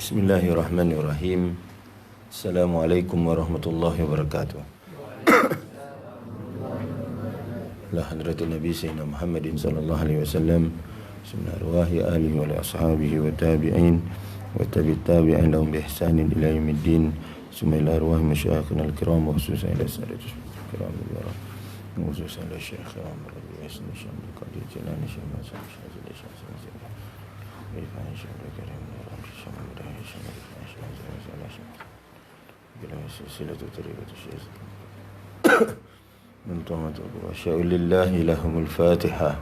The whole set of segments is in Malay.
Bismillahirrahmanirrahim. Assalamualaikum warahmatullahi wabarakatuh. La hadratin Nabi Sayyidina Muhammadin sallallahu alaihi wasallam, bismillah arwahi alihi wa ashabihi wa tabi'in wa tabi'in lahum bi ihsanin ila yaumiddin. Bismillah arwahi masyayikhina al-kiram wa khususan ila sadatus kiram al-wara wa khususan ila Syekh Amr bin Yasir Syekh Qadir Jalani Syekh Mas'ud Syekh Lillahi lahumul Fatihah.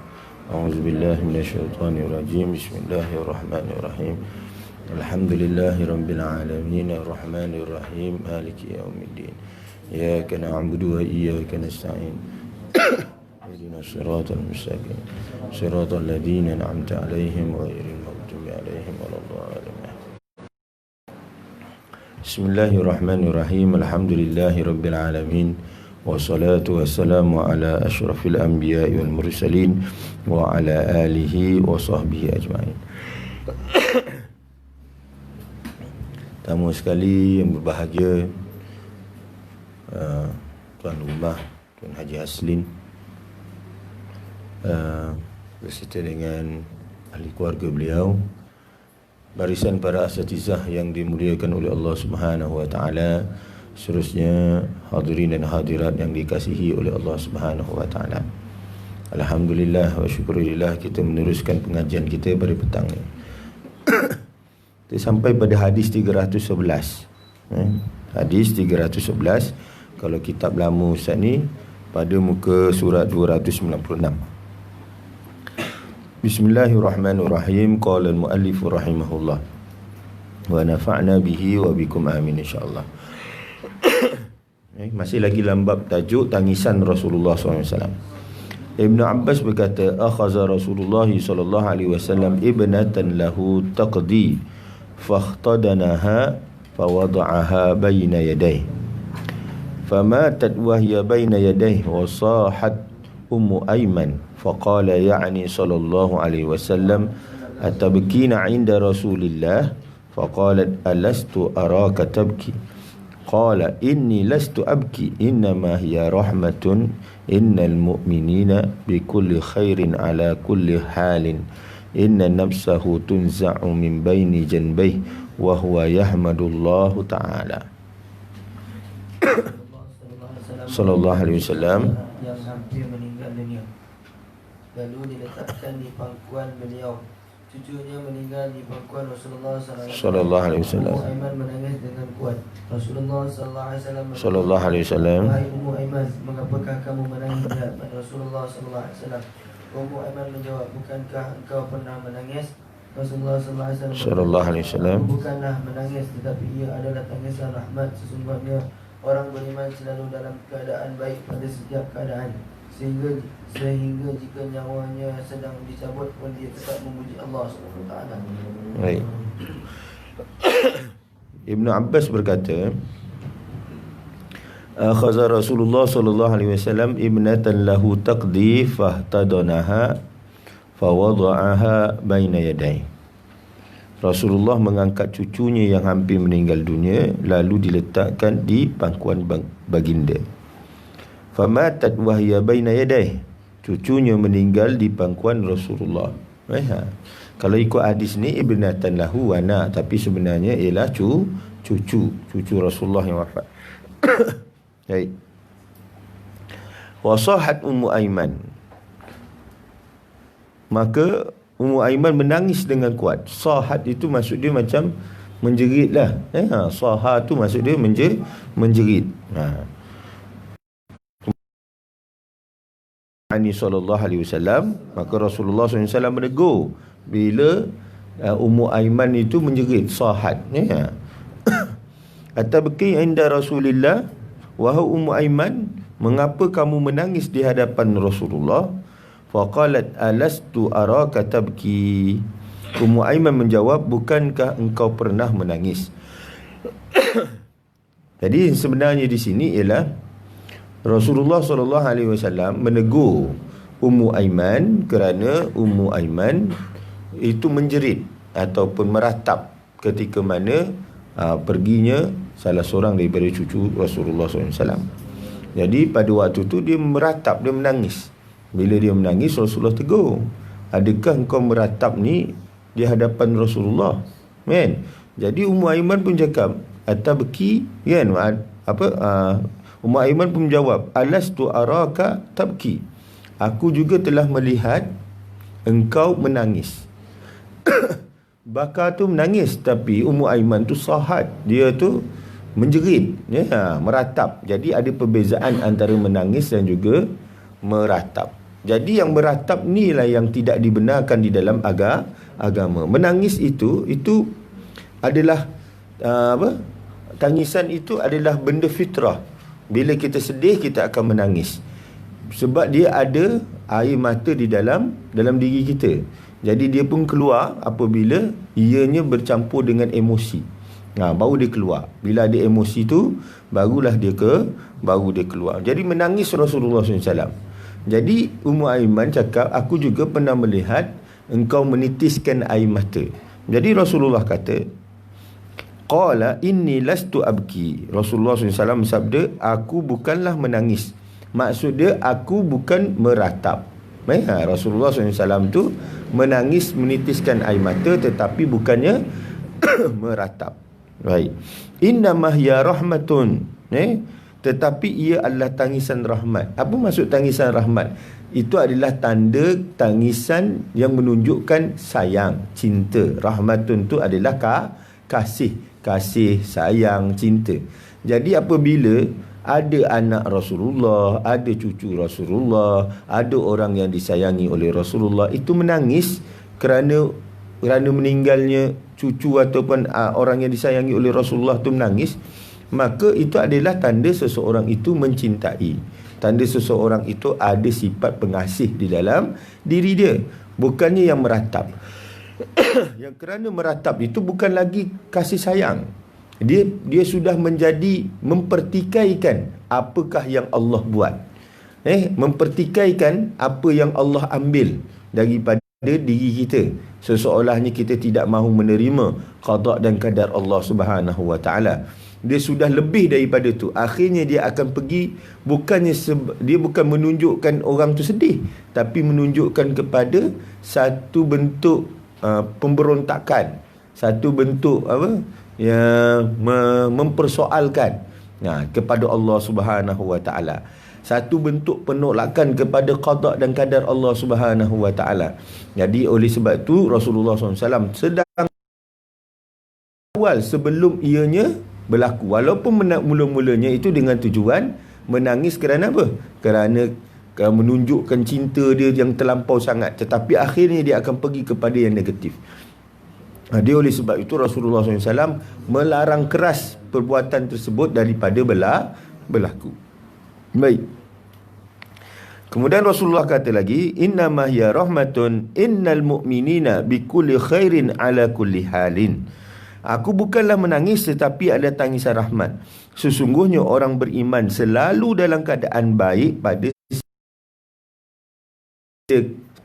A'udzu billahi minasyaitonir rajim. Bismillahirrahmanirrahim. Alhamdulillahi rabbil alamin arrahmanir rahim maliki yaumiddin. Iyyaka na'budu wa iyyaka nasta'in. Ihdinas siratal mustaqim. Siratal ladzina an'amta 'alaihim ghairil maghdubi 'alaihim waladdallin. Bismillahirrahmanirrahim. Alhamdulillahi rabbil alamin. Wassalatu wassalamu ala asyrafil anbiya'i wal mursalin wa ala alihi wa sahbihi ajma'in. Tamu sekali yang berbahagia, tuan rumah Tuan Haji Aslin, beserta dengan ahli keluarga beliau, barisan para asatizah yang dimuliakan oleh Allah Subhanahu wa taala, seterusnya hadirin dan hadirat yang dikasihi oleh Allah Subhanahu wa taala. Alhamdulillah wa syukurillah, kita meneruskan pengajian kita pada petang ini. Kita sampai pada hadis 311. Hadis 311. Kalau kitab lama Ustaz ni pada muka surat 296. Bismillahirrahmanirrahim. Qala al-muallif rahimahullah wa nafa'na bihi wa bikum amin insyaallah. Masih lagi dalam bab tajuk tangisan Rasulullah SAW. Ibn Abbas berkata, akhaza Rasulullah sallallahu alaihi wasallam ibnatan lahu taqdi fakhtadanaha fawada'aha baina yadayhi famatat wa hiya baina yadayhi wa sahat ummu ayman faqala ya'ni sallallahu alaihi wasallam atabkina 'inda Rasulillah faqalat alastu araka tabki qala inni lastu abki innama hiya rahmatun innal mu'minina bikulli khairin ala kulli halin inna nafsahu tunza'u min baini janbayhi wa huwa yahmadullahu ta'ala. Sallallahu alaihi wasallam yang hampir meninggal dunia, lalu diletakkan di pangkuan beliau. Cucunya meninggal di pangkuan Rasulullah sallallahu alaihi wasallam. Ummu Aiman menangis dengan kuat. Rasulullah sallallahu alaihi wasallam, "Wahai Ummu Aiman, mengapakah kamu menangis di hadapan Rasulullah sallallahu alaihi wasallam?" Ummu Aiman menjawab, "Bukankah engkau pernah menangis?" Rasulullah sallallahu alaihi wasallam, "Bukanlah menangis, tetapi ia adalah tangisan rahmat. Sesungguhnya orang beriman selalu dalam keadaan baik pada setiap keadaan, sehingga jika nyawanya sedang dicabut pun dia tetap memuji Allah SWT. Baik. Ibn Abbas berkata, akhaza Rasulullah sallallahu alaihi wasallam ibnatan lahu taqdi fahtadanaha fawada'aha baina yadayhi. Rasulullah mengangkat cucunya yang hampir meninggal dunia lalu diletakkan di pangkuan baginda. Famatat wa hiya baina yadayhi. Cucunya meninggal di pangkuan Rasulullah. Kalau ikut hadis ni ibnatan lahu wana, tapi sebenarnya ialah cucu Rasulullah yang wafat. Baik. Wasahat Ummu Aiman. Maka Ummu Aiman menangis dengan kuat. Sahat itu maksud dia macam menjerit lah. Saha tu maksud dia menjerit. Ani sallallahu alaihi wasallam, maka Rasulullah SAW menegur bila Ummu Aiman itu menjerit, sahat. Atabki inda Rasulillah, wahai Ummu Aiman, mengapa kamu menangis di hadapan Rasulullah? Faqalat alastu araka tabki. Ummu Aiman menjawab, bukankah engkau pernah menangis? Jadi sebenarnya di sini ialah Rasulullah SAW menegur Ummu Aiman kerana Ummu Aiman itu menjerit ataupun meratap ketika mana perginya salah seorang daripada cucu Rasulullah SAW. Jadi pada waktu tu dia meratap, dia menangis. Bila dia menangis, Rasulullah tegur, adakah engkau meratap ni di hadapan Rasulullah? Kan? Jadi Ummu Aiman pun cakap, atabki, kan? Ummu Aiman pun menjawab, alastu araka tabki. Aku juga telah melihat engkau menangis. Bakar tu menangis, tapi Ummu Aiman tu sahat, dia tu menjerit, meratap. Jadi ada perbezaan antara menangis dan juga meratap. Jadi yang meratap ni lah yang tidak dibenarkan di dalam agama. Menangis itu adalah tangisan itu adalah benda fitrah. Bila kita sedih, kita akan menangis. Sebab dia ada air mata di dalam diri kita. Jadi dia pun keluar apabila ianya bercampur dengan emosi. Baru dia keluar. Bila ada emosi tu, baru dia keluar. Jadi menangis Rasulullah SAW. Jadi Ummu Aiman cakap, aku juga pernah melihat engkau menitiskan air mata. Jadi Rasulullah kata, qala inni lastu abki. Rasulullah SAW bersabda, aku bukanlah menangis. Maksud dia, aku bukan meratap. Rasulullah SAW tu menangis, menitiskan air mata, tetapi bukannya meratap. Baik. Innamah ya rahmatun. Tetapi ia adalah tangisan rahmat. Apa maksud tangisan rahmat? Itu adalah tanda tangisan yang menunjukkan sayang, cinta. Rahmatun tu adalah kasih, sayang, cinta. Jadi apabila ada anak Rasulullah, ada cucu Rasulullah, ada orang yang disayangi oleh Rasulullah, itu menangis kerana meninggalnya cucu ataupun orang yang disayangi oleh Rasulullah tu menangis, maka itu adalah tanda seseorang itu mencintai. Tanda seseorang itu ada sifat pengasih di dalam diri dia, bukannya yang meratap. Yang kerana meratap itu bukan lagi kasih sayang. Dia sudah menjadi mempertikaikan apakah yang Allah buat. Mempertikaikan apa yang Allah ambil daripada diri kita. Seseolahnya kita tidak mahu menerima qada dan qadar Allah Subhanahu wa taala. Dia sudah lebih daripada tu. Akhirnya dia akan pergi, dia bukan menunjukkan orang tu sedih, tapi menunjukkan kepada satu bentuk pemberontakan, satu bentuk yang mempersoalkan kepada Allah Subhanahu wa taala, satu bentuk penolakan kepada qada dan qadar Allah Subhanahu wa taala. Jadi oleh sebab tu Rasulullah SAW sedang awal sebelum ianya berlaku, walaupun mula-mulanya itu dengan tujuan menangis kerana apa? Kerana menunjukkan cinta dia yang terlampau sangat, tetapi akhirnya dia akan pergi kepada yang negatif. Dia oleh sebab itu Rasulullah SAW melarang keras perbuatan tersebut daripada berlaku. Baik. Kemudian Rasulullah kata lagi, innamah ya rahmatun innal mu'minina bikulli khairin ala kulli halin. Aku bukanlah menangis tetapi ada tangisan rahmat. Sesungguhnya orang beriman selalu dalam keadaan baik pada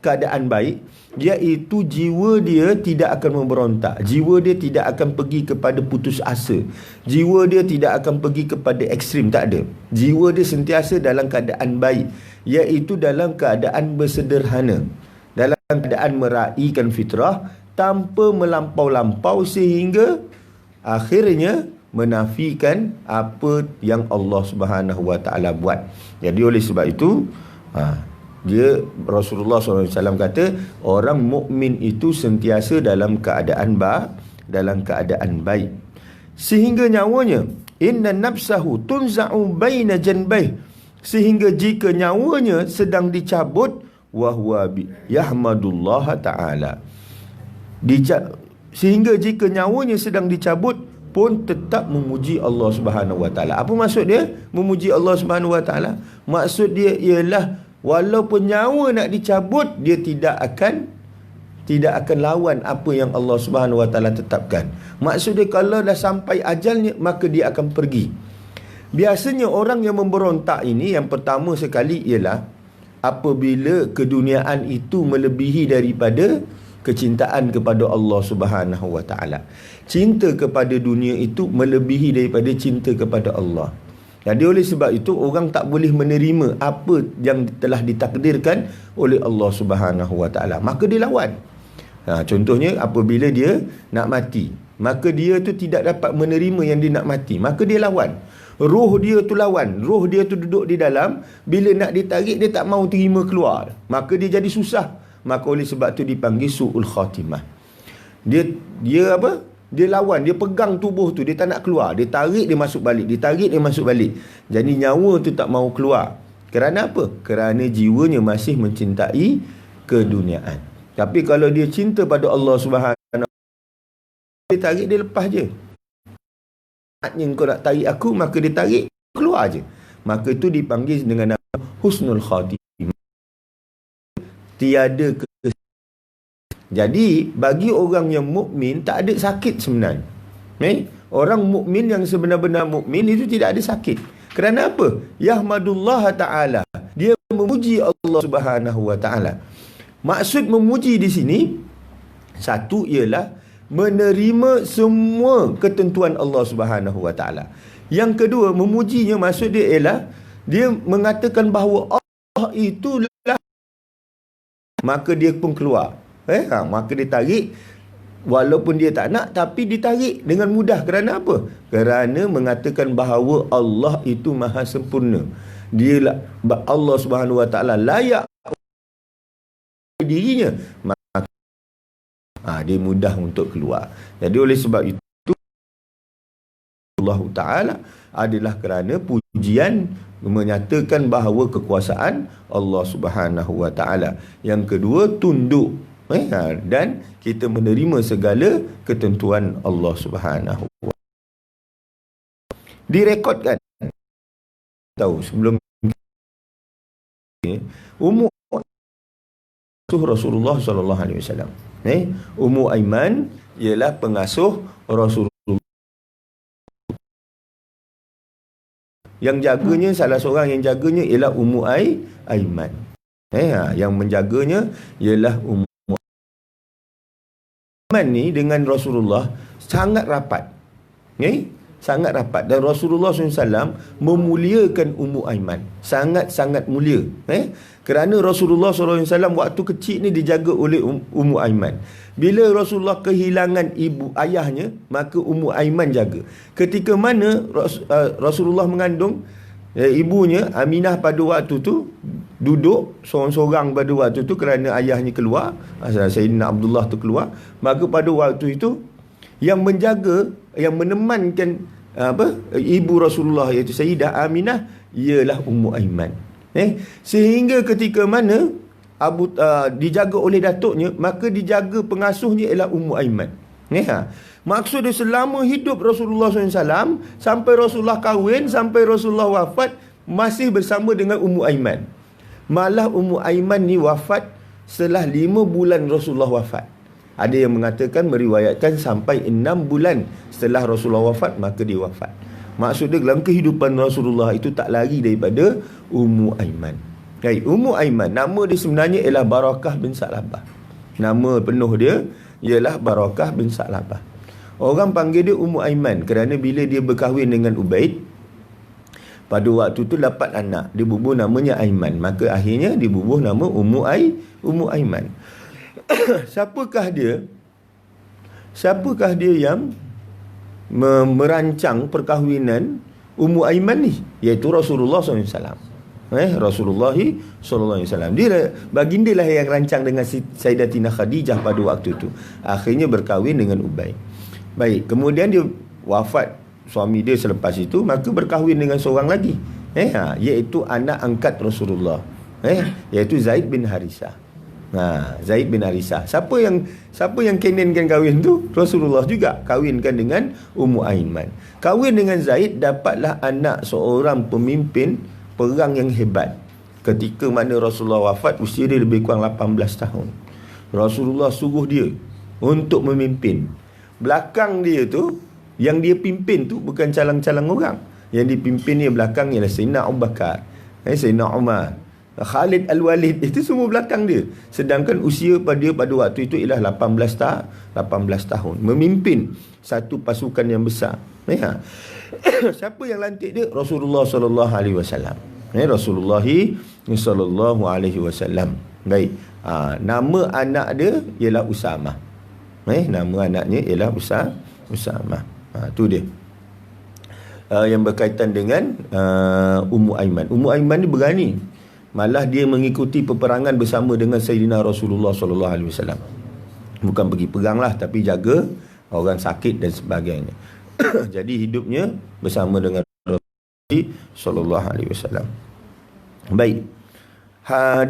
keadaan baik, iaitu jiwa dia tidak akan memberontak, jiwa dia tidak akan pergi kepada putus asa, jiwa dia tidak akan pergi kepada ekstrim, tak ada. Jiwa dia sentiasa dalam keadaan baik, iaitu dalam keadaan bersederhana, dalam keadaan meraihkan fitrah tanpa melampau-lampau sehingga akhirnya menafikan apa yang Allah Subhanahu wa taala buat. Jadi oleh sebab itu Rasulullah SAW kata orang mukmin itu sentiasa dalam keadaan dalam keadaan baik. Sehingga nyawanya, inna nafsahu tunza'u baina janbayh, sehingga jika nyawanya sedang dicabut, wahwa yahmadullah ta'ala, sehingga jika nyawanya sedang dicabut pun tetap memuji Allah Subhanahu Wa Taala. Apa maksud dia memuji Allah Subhanahu Wa Taala? Maksud dia ialah walaupun nyawa nak dicabut, dia tidak akan lawan apa yang Allah Subhanahu Wa Taala tetapkan. Maksud dia kalau dah sampai ajalnya, maka dia akan pergi. Biasanya orang yang memberontak ini, yang pertama sekali ialah apabila keduniaan itu melebihi daripada kecintaan kepada Allah Subhanahu Wa Taala. Cinta kepada dunia itu melebihi daripada cinta kepada Allah. Jadi oleh sebab itu orang tak boleh menerima apa yang telah ditakdirkan oleh Allah Subhanahu Wa Taala, maka dia lawan. Contohnya apabila dia nak mati, maka dia tu tidak dapat menerima yang dia nak mati, maka dia lawan. Roh dia tu lawan, roh dia tu duduk di dalam, bila nak ditarik dia tak mau terima keluar, maka dia jadi susah. Maka oleh sebab tu dipanggil su'ul khatimah. Dia apa? Dia lawan, dia pegang tubuh tu, dia tak nak keluar, dia tarik dia masuk balik, dia tarik dia masuk balik. Jadi nyawa tu tak mau keluar. Kerana apa? Kerana jiwanya masih mencintai keduniaan. Tapi kalau dia cinta pada Allah Subhanahu, dia tarik, dia lepas je. Maknanya kau nak tarik aku, maka dia tarik, keluar je. Maka itu dipanggil dengan nama husnul khatimah. Tiada Jadi bagi orang yang mukmin tak ada sakit sebenarnya. Orang mukmin yang sebenar-benar mukmin itu tidak ada sakit. Kerana apa? Yahmadullah Ta'ala. Dia memuji Allah Subhanahu Wa Ta'ala. Maksud memuji di sini, satu ialah menerima semua ketentuan Allah Subhanahu Wa Ta'ala. Yang kedua, memujinya maksud dia ialah dia mengatakan bahawa Allah itulah, maka dia pun keluar. Maka dia tarik, walaupun dia tak nak, tapi ditarik dengan mudah. Kerana apa? Kerana mengatakan bahawa Allah itu maha sempurna. Dia Allah Subhanahu Wa Ta'ala layak dirinya, maka dia mudah untuk keluar. Jadi oleh sebab itu Allah Ta'ala adalah kerana pujian menyatakan bahawa kekuasaan Allah Subhanahu Wa Ta'ala. Yang kedua, tunduk, dan kita menerima segala ketentuan Allah Subhanahu Wa Ta'ala. Direkodkan, tahu sebelum umur Rasulullah sallallahu alaihi wasallam. Ummu Aiman ialah pengasuh Rasulullah. Yang jaganya, salah seorang yang jaganya ialah Ummu Aiman. Yang menjaganya ialah Ummu Aiman ni dengan Rasulullah sangat rapat. Sangat rapat. Dan Rasulullah SAW memuliakan Ummu Aiman. Sangat-sangat mulia. Kerana Rasulullah SAW waktu kecil ni dijaga oleh Ummu Aiman. Bila Rasulullah kehilangan ibu ayahnya, maka Ummu Aiman jaga. Ketika mana Rasulullah mengandung, ibunya Aminah pada waktu tu duduk seorang-seorang pada waktu tu kerana ayahnya keluar, Sayyidina Abdullah tu keluar. Maka pada waktu itu yang menjaga, yang menemankan ibu Rasulullah iaitu Sayyidah Aminah ialah Ummu Aiman. Sehingga ketika mana dijaga oleh datuknya, maka dijaga pengasuhnya ialah Ummu Aiman. Maksud dia selama hidup Rasulullah SAW, sampai Rasulullah kahwin, sampai Rasulullah wafat, masih bersama dengan Ummu Aiman. Malah Ummu Aiman ni wafat setelah 5 bulan Rasulullah wafat. Ada yang mengatakan, meriwayatkan sampai 6 bulan setelah Rasulullah wafat, maka dia wafat. Maksud dia dalam kehidupan Rasulullah itu tak lari daripada Ummu Aiman. Ummu Aiman, nama dia sebenarnya ialah Barakah bin Sa'labah. Nama penuh dia ialah Barakah bin Sa'labah. Orang panggil dia Ummu Aiman kerana bila dia berkahwin dengan Ubaid, pada waktu tu dapat anak, dia bubuh namanya Aiman. Maka akhirnya dia bubuh nama Ummu Aiman. Siapakah dia yang merancang perkahwinan Ummu Aiman ni? Iaitu Rasulullah SAW. Rasulullah SAW. Dia, baginda lah yang rancang dengan Sayyidatina Khadijah pada waktu itu. Akhirnya berkahwin dengan Ubaid. Baik, kemudian dia wafat suami dia selepas itu, maka berkahwin dengan seorang lagi. Iaitu anak angkat Rasulullah. Iaitu Zaid bin Harisah. Zaid bin Harisah. Siapa yang kenenkan kahwin tu? Rasulullah juga kahwinkan dengan Ummu Aiman. Kahwin dengan Zaid, dapatlah anak seorang pemimpin perang yang hebat. Ketika mana Rasulullah wafat, usia dia lebih kurang 18 tahun. Rasulullah suruh dia untuk memimpin. Belakang dia tu, yang dia pimpin tu bukan calang-calang orang. Yang dipimpin dia belakang ialah Sayyidina Abu Bakar, Sayyidina Umar, Khalid Al-Walid, itu semua belakang dia. Sedangkan usia pada waktu itu ialah 18 tahun. Memimpin satu pasukan yang besar. Siapa yang lantik dia? Rasulullah sallallahu alaihi wasallam. Rasulullah sallallahu alaihi wasallam. Baik. Nama anak dia ialah Usamah. Nama anaknya ialah Usamah. Tu dia. Yang berkaitan dengan Ummu Aiman. Ummu Aiman ni berani. Malah dia mengikuti peperangan bersama dengan Sayyidina Rasulullah sallallahu alaihi wasallam. Bukan pergi perang lah, tapi jaga orang sakit dan sebagainya. Jadi hidupnya bersama dengan Rasulullah sallallahu alaihi wasallam. Baik.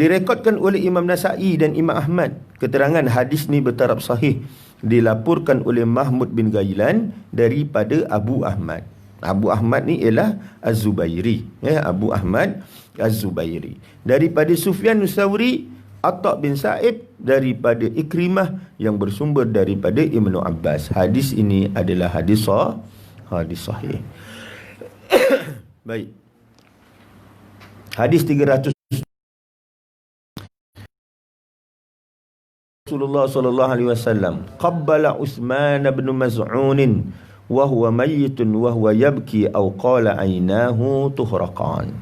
Direkodkan oleh Imam Nasa'i dan Imam Ahmad. Keterangan hadis ni bertaraf sahih. Dilaporkan oleh Mahmud bin Ghailan daripada Abu Ahmad. Abu Ahmad ni ialah Az-Zubairi. Abu Ahmad Az-Zubairi. Daripada Sufyan Tsauri, Atta' bin Sa'ib, daripada Ikrimah yang bersumber daripada Ibnu Abbas. Hadis ini adalah hadis sahih. Baik. Hadis 300. Rasulullah sallallahu alaihi wasallam qabbala Utsman bin Maz'un wa huwa mayyitun wa huwa yabki aw qala aynahu tuhraqan.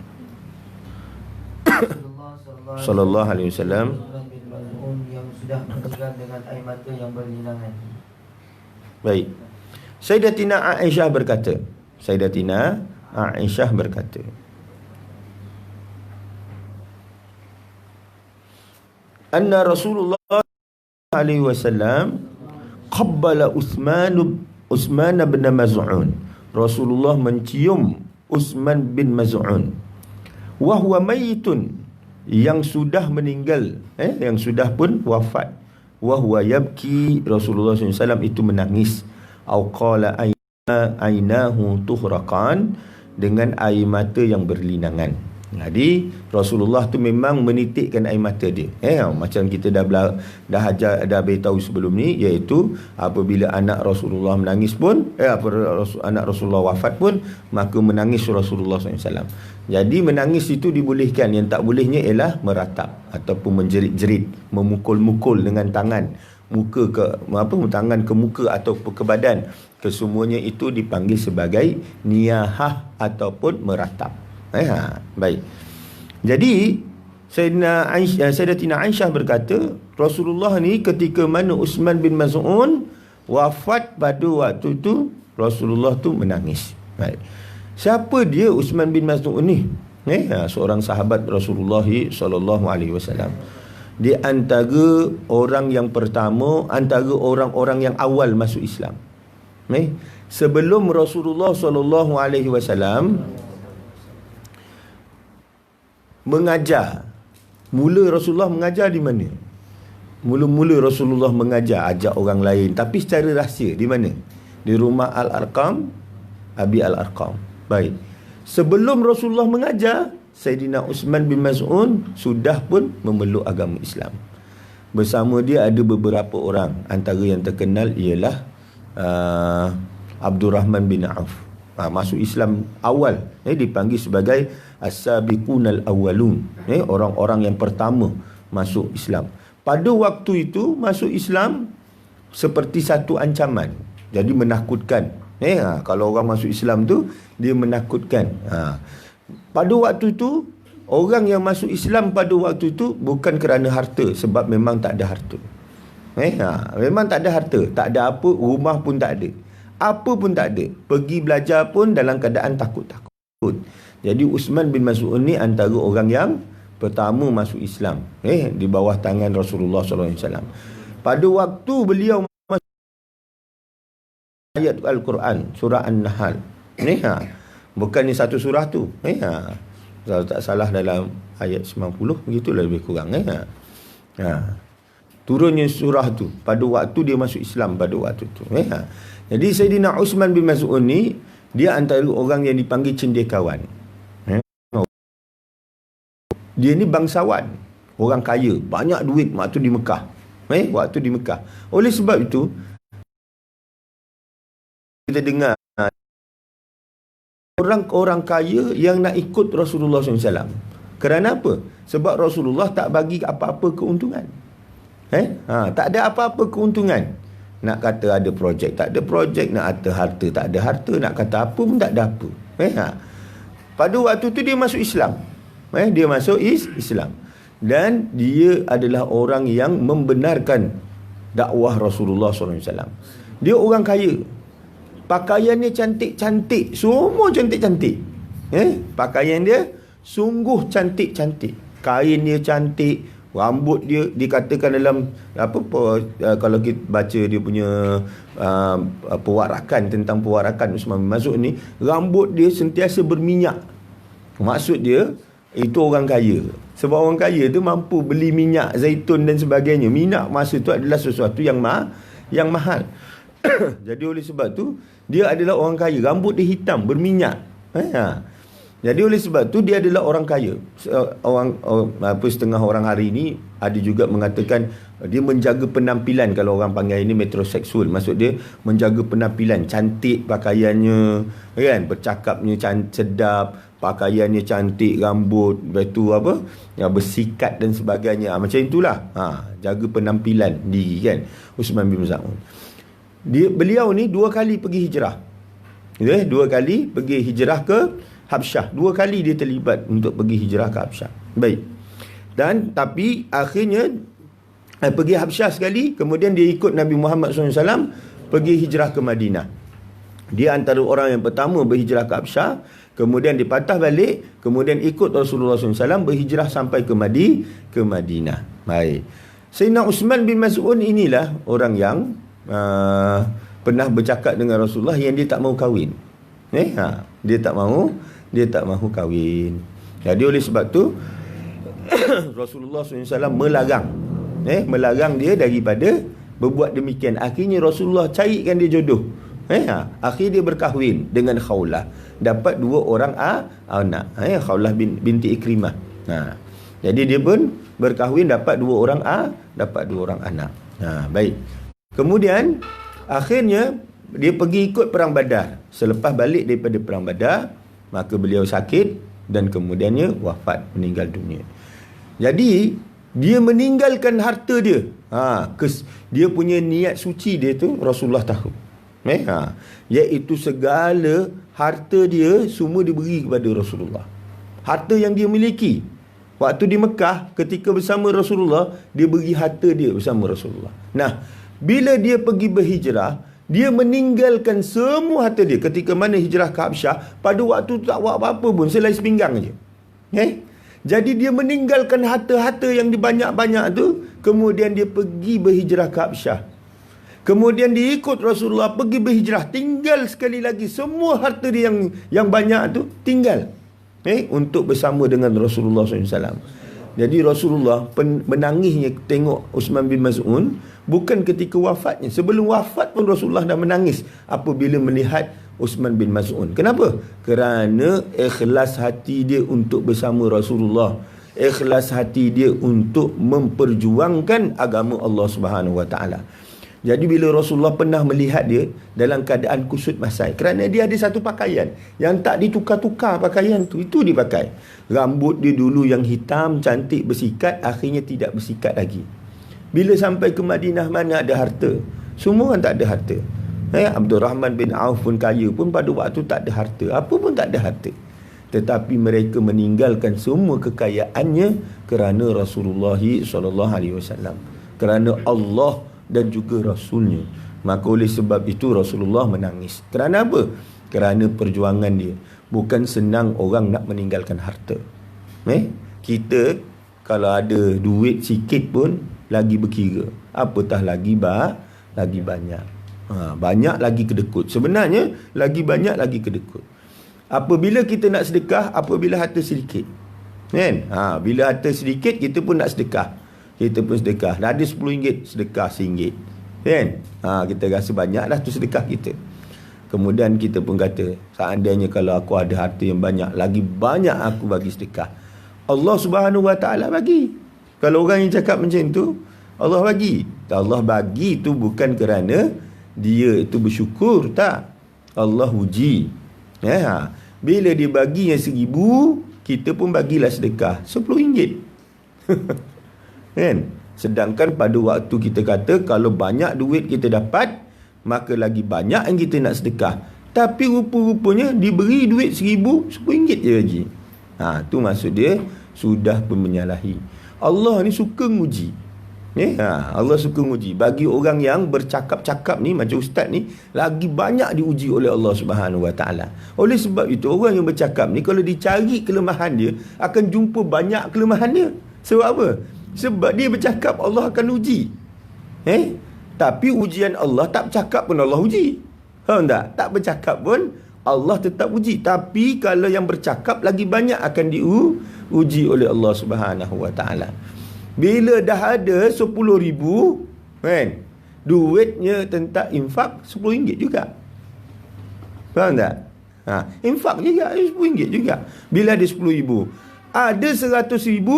Sallallahu alaihi wasallam yang sudah meninggal dengan air mata yang berlinangan. Baik. Sayyidatina Aisyah berkata, anna Rasulullah alaihi wasallam qabbala Utsman bin Maz'un. Rasulullah mencium Utsman bin Maz'un. Wa huwa mayyitun, yang sudah meninggal, yang sudah pun wafat. Wa huwa yabki, Rasulullah SAW itu menangis. Au qala aynahu tuhraqan, dengan air mata yang berlinangan. Jadi Rasulullah tu memang menitikkan air mata dia. Macam kita dah beritahu sebelum ni, iaitu apabila anak Rasulullah menangis pun, anak Rasulullah wafat pun, maka menangis Rasulullah SAW. Jadi menangis itu dibolehkan. Yang tak bolehnya ialah meratap ataupun menjerit-jerit, memukul-mukul dengan tangan tangan ke muka atau ke badan. Kesemuanya itu dipanggil sebagai niyahah ataupun meratap. Baik. Jadi Sayyidatina Aisyah berkata, Rasulullah ni ketika mana Utsman bin Maz'un wafat pada waktu itu, Rasulullah tu menangis. Baik. Siapa dia Utsman bin Maz'un ni? Seorang sahabat Rasulullah sallallahu alaihi wasallam. Di antara orang yang pertama, antara orang-orang yang awal masuk Islam. Sebelum Rasulullah sallallahu alaihi wasallam mengajar, mula Rasulullah mengajar di mana? Mula-mula Rasulullah mengajar, ajak orang lain, tapi secara rahsia. Di mana? Di rumah Al-Arqam, Abi Al-Arqam. Baik. Sebelum Rasulullah mengajar, Sayyidina Utsman bin Maz'un sudah pun memeluk agama Islam. Bersama dia ada beberapa orang. Antara yang terkenal ialah Abdurrahman bin Auf. Masuk Islam awal. Dipanggil sebagai As-Sabiqunal Awwalun. Orang-orang yang pertama masuk Islam. Pada waktu itu masuk Islam seperti satu ancaman. Jadi menakutkan. Kalau orang masuk Islam tu, dia menakutkan. Pada waktu itu, orang yang masuk Islam pada waktu itu bukan kerana harta, sebab memang tak ada harta. Memang tak ada harta, tak ada apa, rumah pun tak ada. Apa pun tak ada. Pergi belajar pun dalam keadaan takut-takut. Jadi Utsman bin Maz'un ni antara orang yang pertama masuk Islam, di bawah tangan Rasulullah SAW. Pada waktu beliau ayat Al-Quran surah An-Nahl. Ni bukan ni satu surah tu. Kalau tak salah dalam ayat 90 begitulah lebih kurang. Turunnya surah tu pada waktu dia masuk Islam pada waktu tu. Jadi Sayyidina Uthman bin Mas'ud ni dia antara orang yang dipanggil cendekiawan. Dia ni bangsawan, orang kaya, banyak duit waktu di Mekah. Waktu di Mekah. Oleh sebab itu kita dengar orang-orang kaya yang nak ikut Rasulullah SAW. Kerana apa? Sebab Rasulullah tak bagi apa-apa keuntungan. Tak ada apa-apa keuntungan. Nak kata ada projek, tak ada projek. Nak kata harta, tak ada harta. Nak kata apa pun tak ada apa. Pada waktu tu dia masuk Islam. Dia masuk Islam. Dan dia adalah orang yang membenarkan dakwah Rasulullah SAW. Dia orang kaya. Pakaiannya cantik-cantik. Semua cantik-cantik. Pakaian dia sungguh cantik-cantik. Kain dia cantik. Rambut dia dikatakan dalam kalau kita baca dia punya pewarakan tentang pewarakan Uthman bin Mas'ud ni, rambut dia sentiasa berminyak. Maksud dia itu orang kaya. Sebab orang kaya tu mampu beli minyak zaitun dan sebagainya. Minyak masa tu adalah sesuatu yang mahal. Jadi oleh sebab tu dia adalah orang kaya. Rambut dia hitam berminyak. Jadi oleh sebab tu dia adalah orang kaya. Setengah orang hari ni ada juga mengatakan dia menjaga penampilan. Kalau orang panggil ini metroseksual, maksud dia menjaga penampilan, cantik pakaiannya, kan, bercakapnya sedap, pakaiannya cantik, rambut, lepas tu bersikat dan sebagainya. Macam itulah. Jaga penampilan diri, kan, Uthman bin Mas'ud. Beliau ni 2 kali pergi hijrah. 2 kali pergi hijrah ke Habsyah. 2 kali dia terlibat untuk pergi hijrah ke Habsyah. Baik. Dan tapi akhirnya pergi Habsyah sekali, kemudian dia ikut Nabi Muhammad SAW pergi hijrah ke Madinah. Dia antara orang yang pertama berhijrah ke Habsyah, kemudian dipatah balik, kemudian ikut Rasulullah SAW berhijrah sampai ke Madinah. Baik. Sayyidina Uthman bin Mas'ud inilah orang yang pernah bercakap dengan Rasulullah yang dia tak mahu kahwin. Dia tak mahu kahwin. Jadi oleh sebab tu Rasulullah SAW melarang dia daripada berbuat demikian. Akhirnya Rasulullah carikan dia jodoh. Akhirnya dia berkahwin dengan Khawlah. Dapat 2 orang anak. Khawlah binti Ikrimah. Jadi dia pun berkahwin, dapat 2 orang anak. Baik. Kemudian akhirnya dia pergi ikut perang Badar. Selepas balik daripada perang Badar, maka beliau sakit dan kemudiannya wafat, meninggal dunia. Jadi dia meninggalkan harta dia. Dia punya niat suci dia tu Rasulullah tahu. Iaitu segala harta dia semua diberi kepada Rasulullah. Harta yang dia miliki waktu di Mekah ketika bersama Rasulullah, dia beri harta dia bersama Rasulullah. Nah, bila dia pergi berhijrah, dia meninggalkan semua harta dia. Ketika mana hijrah ke Habsyah, pada waktu tu tak buat apa-apa pun, selai sepinggang je. Jadi dia meninggalkan harta-harta yang dibanyak-banyak tu, kemudian dia pergi berhijrah ke Habsyah. Kemudian dia ikut Rasulullah pergi berhijrah, tinggal sekali lagi semua harta dia yang banyak tu tinggal. Untuk bersama dengan Rasulullah SAW. Jadi Rasulullah menangisnya tengok Uthman bin Mas'ud bukan ketika wafatnya. Sebelum wafat pun Rasulullah dah menangis apabila melihat Uthman bin Mas'ud. Kenapa? Kerana ikhlas hati dia untuk bersama Rasulullah. Ikhlas hati dia untuk memperjuangkan agama Allah Subhanahu Wa Taala. Jadi bila Rasulullah pernah melihat dia dalam keadaan kusut masai, kerana dia ada satu pakaian yang tak ditukar-tukar, pakaian tu, itu dipakai. Rambut dia dulu yang hitam, cantik, bersikat, akhirnya tidak bersikat lagi. Bila sampai ke Madinah, mana ada harta? Semua orang tak ada harta. Abdul Rahman bin Auf pun kaya pun pada waktu tak ada harta. Apa pun tak ada harta. Tetapi mereka meninggalkan semua kekayaannya kerana Rasulullah SAW. Kerana Allah dan juga Rasulnya. Maka oleh sebab itu Rasulullah menangis. Kerana apa? Kerana perjuangan dia. Bukan senang orang nak meninggalkan harta. Kita kalau ada duit sikit pun lagi berkira. Apatah lagi banyak. Banyak lagi kedekut. Sebenarnya lagi banyak lagi kedekut. Apabila kita nak sedekah, apabila harta sedikit, kan? Bila harta sedikit, kita pun nak sedekah. Kita pun sedekah. Dah ada RM10, sedekah RM1, kan? Kita rasa banyak dah tu sedekah kita. Kemudian kita pun kata, seandainya kalau aku ada harta yang banyak, lagi banyak aku bagi sedekah, Allah Subhanahu Wa Taala bagi. Kalau orang yang cakap macam tu, Allah bagi. Allah bagi tu bukan kerana dia itu bersyukur, tak. Allah uji. Bila dia bagi yang RM1,000, kita pun bagilah sedekah RM10. Kan? Sedangkan pada waktu kita kata, kalau banyak duit kita dapat, maka lagi banyak yang kita nak sedekah. Tapi rupa-rupanya diberi duit RM1,000, RM10 je lagi. Tu maksud dia sudah pun menyalahi. Allah ni suka nguji. Allah suka nguji. Bagi orang yang bercakap-cakap ni, macam ustaz ni, lagi banyak diuji oleh Allah Subhanahu Wa Taala. Oleh sebab itu, orang yang bercakap ni, kalau dicari kelemahan dia, akan jumpa banyak kelemahan dia. Sebab apa? Sebab dia bercakap, Allah akan uji. Tapi ujian Allah tak bercakap pun Allah uji. Faham tak? Tak bercakap pun Allah tetap uji. Tapi kalau yang bercakap, lagi banyak akan diuji oleh Allah Subhanahu Wa Taala. Bila dah ada RM10,000, kan, duitnya tentang infak RM10 juga. Faham tak? Infak juga RM10 juga. Bila ada RM10,000, ada RM100,000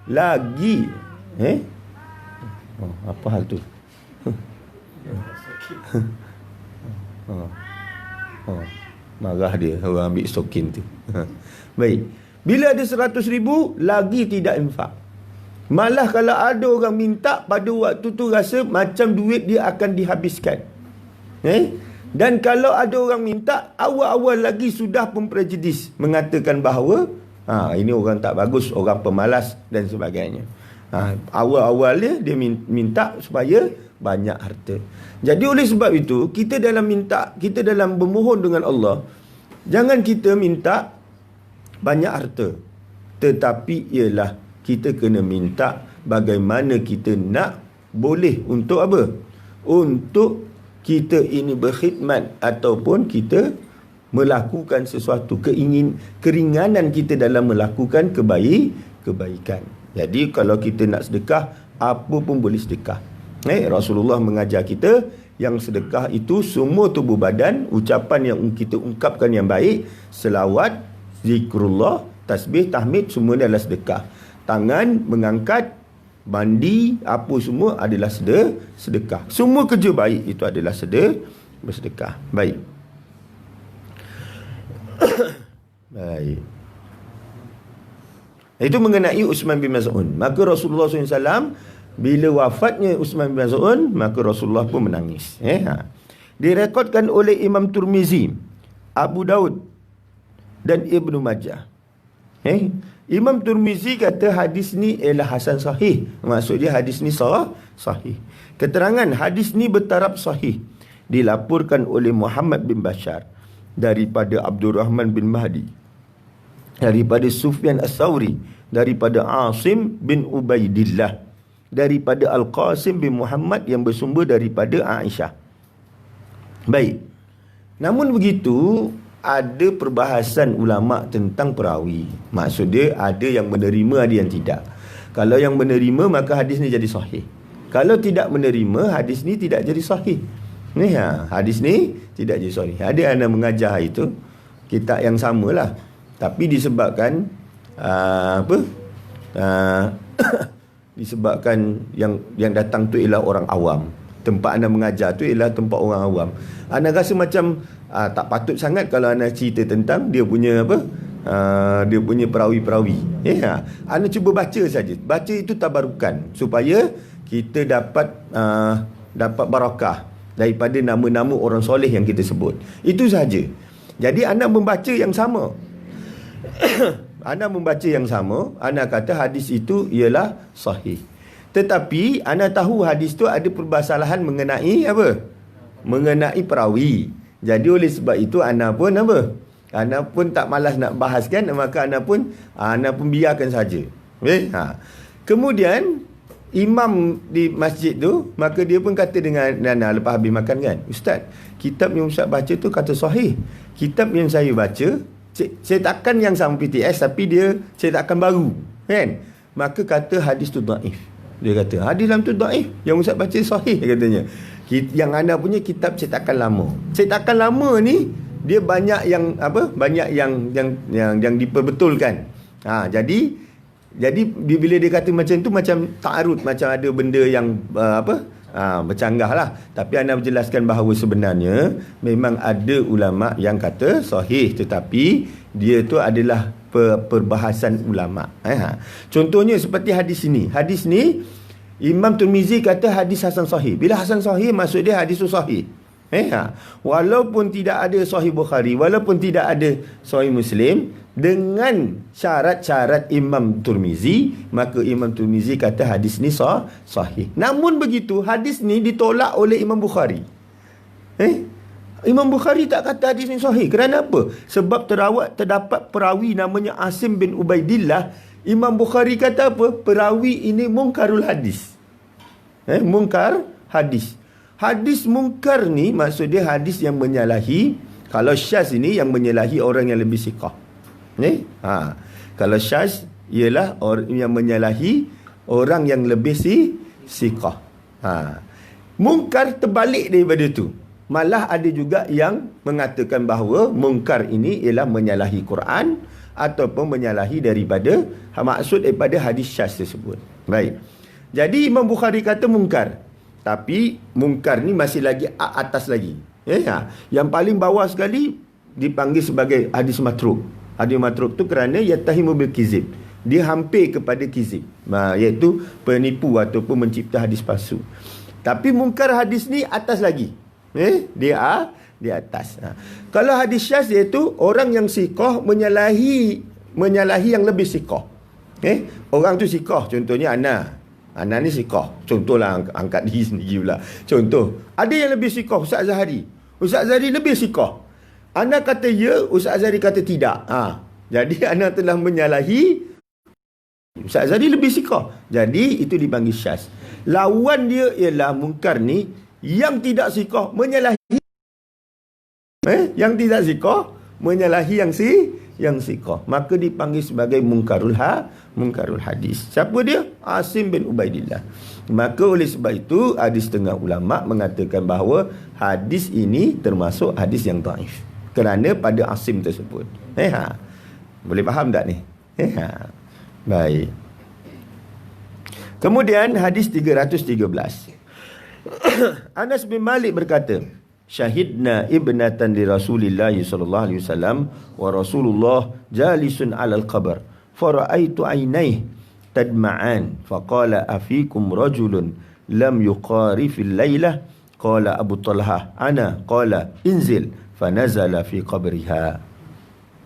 lagi. Apa hal tu? Marah dia orang ambil stokin tu. Baik. Bila ada RM100,000 lagi tidak infak. Malah kalau ada orang minta, pada waktu tu rasa macam duit dia akan dihabiskan. Dan kalau ada orang minta, awal-awal lagi sudah pun prejudis, mengatakan bahawa ini orang tak bagus, orang pemalas dan sebagainya. Awal-awal dia minta supaya banyak harta. Jadi oleh sebab itu, kita dalam bermohon dengan Allah, jangan kita minta banyak harta, tetapi ialah kita kena minta bagaimana kita nak boleh untuk apa? Untuk kita ini berkhidmat ataupun kita melakukan sesuatu, keringanan kita dalam melakukan kebaikan. Jadi kalau kita nak sedekah, apa pun boleh sedekah. Rasulullah mengajar kita yang sedekah itu semua tubuh badan, ucapan yang kita ungkapkan yang baik, selawat, zikrullah, tasbih, tahmid, semua adalah sedekah. Tangan mengangkat, mandi, apa semua adalah sedekah. Semua kerja baik itu adalah bersedekah. Baik. Baik. Itu mengenai Uthman bin Maz'un. Maka Rasulullah SAW, bila wafatnya Uthman bin Maz'un, maka Rasulullah pun menangis. Direkodkan oleh Imam Tirmizi, Abu Daud dan Ibnu Majah. Imam Tirmizi kata hadis ni ialah hasan sahih. Maksudnya hadis ni sahih. Keterangan hadis ni bertaraf sahih. Dilaporkan oleh Muhammad bin Bashar, daripada Abdurrahman bin Mahdi, daripada Sufyan As-Sawri, daripada Asim bin Ubaidillah, daripada Al-Qasim bin Muhammad yang bersumber daripada Aisyah. Baik. Namun begitu, ada perbahasan ulama tentang perawi. Maksud dia ada yang menerima, ada yang tidak. Kalau yang menerima, maka hadis ni jadi sahih. Kalau tidak menerima, hadis ni tidak jadi sahih. Hadis ni tidak jadi sahih. Ada anak mengajar itu kitab yang samalah, tapi disebabkan disebabkan yang datang tu ialah orang awam. Tempat anda mengajar tu ialah tempat orang awam. Anda rasa macam tak patut sangat kalau anda cerita tentang dia punya dia punya perawi-perawi. Anda cuba baca saja. Baca itu tabarukan supaya kita dapat barakah daripada nama-nama orang soleh yang kita sebut. Itu saja. Jadi anda membaca yang sama. Anda membaca yang sama, anda kata hadis itu ialah sahih. Tetapi anda tahu hadis tu ada permasalahan mengenai apa? Mengenai perawi. Jadi oleh sebab itu anda pun apa? Anda pun tak malas nak bahaskan, maka anda pun biarkan saja. Kemudian imam di masjid tu, maka dia pun kata dengan Nana lepas habis makan kan, Ustaz, kitab yang Ustaz baca tu kata sahih. Kitab yang saya baca cetakan yang sama PTS tapi dia cetakan baru kan. Maka kata hadis tu daif. Dia kata hadis dalam tu daif, yang Ustaz baca sahih katanya. Yang anda punya kitab cetakan lama. Cetakan lama ni dia banyak yang banyak yang diperbetulkan. Jadi bila dia kata macam tu, macam ta'arud, macam ada benda yang bercanggah lah. Tapi anda menjelaskan bahawa sebenarnya memang ada ulama yang kata sahih, tetapi dia tu adalah perbahasan ulama. Contohnya seperti hadis ini. Hadis ni Imam Tirmizi kata hadis hasan sahih. Bila hasan sahih, maksud dia hadis tu sahih. Walaupun tidak ada sahih Bukhari, walaupun tidak ada sahih Muslim, dengan syarat-syarat Imam Tirmizi, maka Imam Tirmizi kata hadis ni sahih. Namun begitu, hadis ni ditolak oleh Imam Bukhari. Imam Bukhari tak kata hadis ni sahih. Kerana apa? Sebab terdapat perawi namanya Asim bin Ubaidillah. Imam Bukhari kata apa? Perawi ini mungkarul hadis. Mungkar hadis. Hadis mungkar ni maksud dia hadis yang menyalahi. Kalau syaz ini yang menyalahi orang yang lebih siqah. Kalau syaz ialah orang yang menyalahi orang yang lebih siqah. Mungkar terbalik daripada tu. Malah ada juga yang mengatakan bahawa mungkar ini ialah menyalahi Quran ataupun menyalahi daripada maksud daripada hadis syaz tersebut. Baik. Jadi Imam Bukhari kata mungkar. Tapi mungkar ni masih lagi atas lagi. Yang paling bawah sekali dipanggil sebagai hadis matruk. Hadis matruk tu kerana yattahimu bil kizib. Dia hampir kepada kizib. Iaitu penipu ataupun mencipta hadis palsu. Tapi mungkar hadis ni atas lagi. Dia di atas. Kalau hadis syaz iaitu orang yang siqah menyalahi yang lebih siqah. Orang tu siqah, contohnya Ana ni siqah. Contohlah, angkat diri sendiri pula. Contoh, ada yang lebih siqah, Ustaz Zahari. Ustaz Zahari lebih siqah. Ana kata ya, Ustaz Zahari kata tidak. Jadi ana telah menyalahi. Ustaz Zahari lebih siqah. Jadi itu dipanggil syaz. Lawan dia ialah mungkar ni yang tidak siqah menyalahi yang tidak siqah menyalahi yang siqah, maka dipanggil sebagai mungkarul hadis. Siapa dia? Asim bin Ubaidillah. Maka oleh sebab itu ada setengah ulama mengatakan bahawa hadis ini termasuk hadis yang dhaif kerana pada Asim tersebut. Boleh faham tak ni? Baik. Kemudian hadis 313. Anas bin Malik berkata, syahidna ibnatan li Rasulillah sallallahu alaihi wasallam wa Rasulullah jalisun 'alal qabr fara'aitu 'ainaihi tadma'an faqala afikum rajulun lam yuqari fil lailah qala Abu Talhah ana qala inzil fanazala fi qabriha.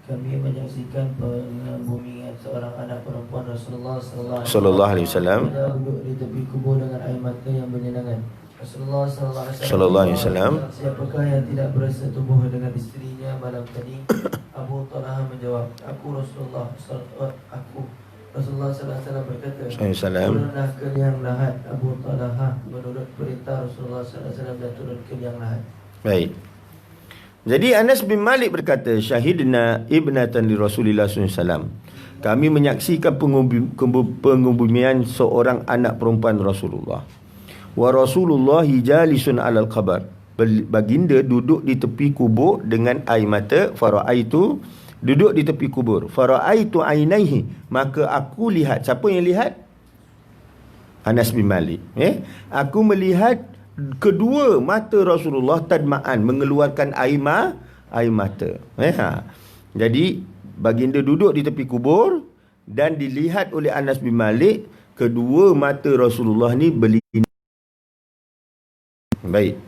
Kami menyaksikan pengebumian seorang anak perempuan Rasulullah sallallahu alaihi wasallam duduk di tepi kubur dengan air mata yang berlinangan. Rasulullah sallallahu alaihi wasallam, siapakah yang tidak bersetubuh dengan isterinya malam tadi? Abu Talhah menjawab, aku Rasulullah sallallahu alaihi wasallam berkata, turunlah ke liang lahat. Abu Talhah menurut perintah Rasulullah sallallahu alaihi wasallam dan turun ke liang lahat. Baik. Jadi Anas bin Malik berkata, syahidna ibnatan li Rasulillah sallallahu alaihi wasallam, kami menyaksikan pengebumian seorang anak perempuan Rasulullah. Wa Rasulullah jalisun 'alal qabr, baginda duduk di tepi kubur dengan air mata. Fara'aitu, duduk di tepi kubur. Fara'aitu 'ainaihi, maka aku lihat. Siapa yang lihat? Anas bin Malik. Aku melihat kedua mata Rasulullah tadma'an, mengeluarkan air mata. Jadi baginda duduk di tepi kubur dan dilihat oleh Anas bin Malik kedua mata Rasulullah ni berlinang. Baik.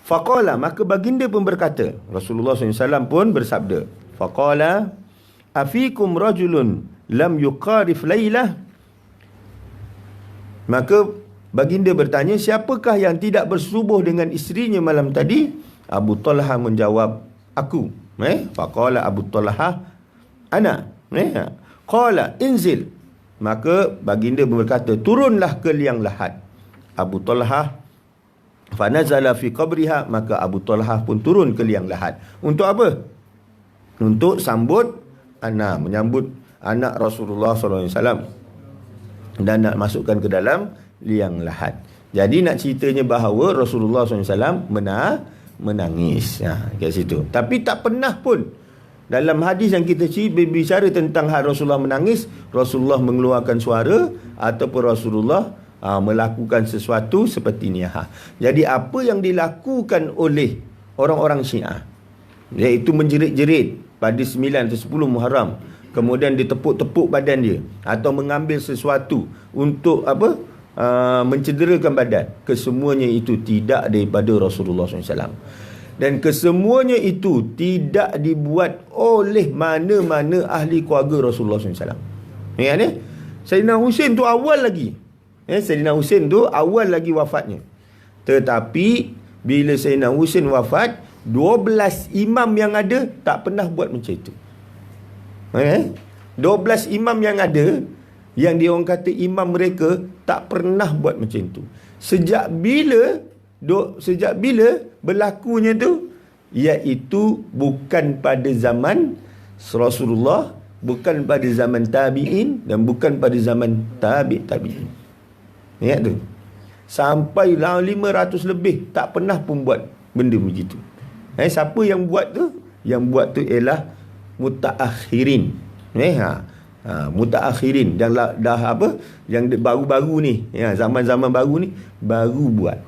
Faqala, maka baginda pun berkata, Rasulullah SAW pun bersabda, faqala afikum rajulun lam yuqarif lailah. Maka baginda bertanya, siapakah yang tidak bersubuh dengan isterinya malam tadi? Abu Talhah menjawab, aku. Faqala Abu Talhah ana. Qala inzil. Maka baginda berkata, turunlah ke liang lahat Abu Talhah. Fanazala fi qabriha, maka Abu Talhah pun turun ke liang lahat. Untuk apa? Untuk menyambut anak Rasulullah SAW dan nak masukkan ke dalam liang lahat. Jadi nak ceritanya bahawa Rasulullah SAW menangis. Kat situ. Tapi tak pernah pun dalam hadis yang kita berbicara tentang Rasulullah menangis, Rasulullah mengeluarkan suara ataupun Rasulullah melakukan sesuatu seperti niyahah. Jadi apa yang dilakukan oleh orang-orang Syiah, iaitu menjerit-jerit pada 9 atau 10 Muharram, kemudian ditepuk-tepuk badan dia atau mengambil sesuatu untuk mencederakan badan, kesemuanya itu tidak daripada Rasulullah SAW. Dan kesemuanya itu tidak dibuat oleh mana-mana ahli keluarga Rasulullah SAW. Ingat ni? Sayyidina Husain tu awal lagi. Sayyidina Husain tu awal lagi wafatnya. Tetapi bila Sayyidina Husain wafat, 12 imam yang ada tak pernah buat macam itu. 12 imam yang ada, yang dia orang kata imam mereka, tak pernah buat macam itu. Sejak bila berlakunya tu, iaitu bukan pada zaman Rasulullah, bukan pada zaman tabi'in, dan bukan pada zaman tabi'in. Ingat tu. Sampai 500 lebih tak pernah pun buat benda begitu. Siapa yang buat tu? Yang buat tu ialah mutaakhirin. Mutaakhirin yang dah yang baru-baru ni, zaman-zaman baru ni baru buat.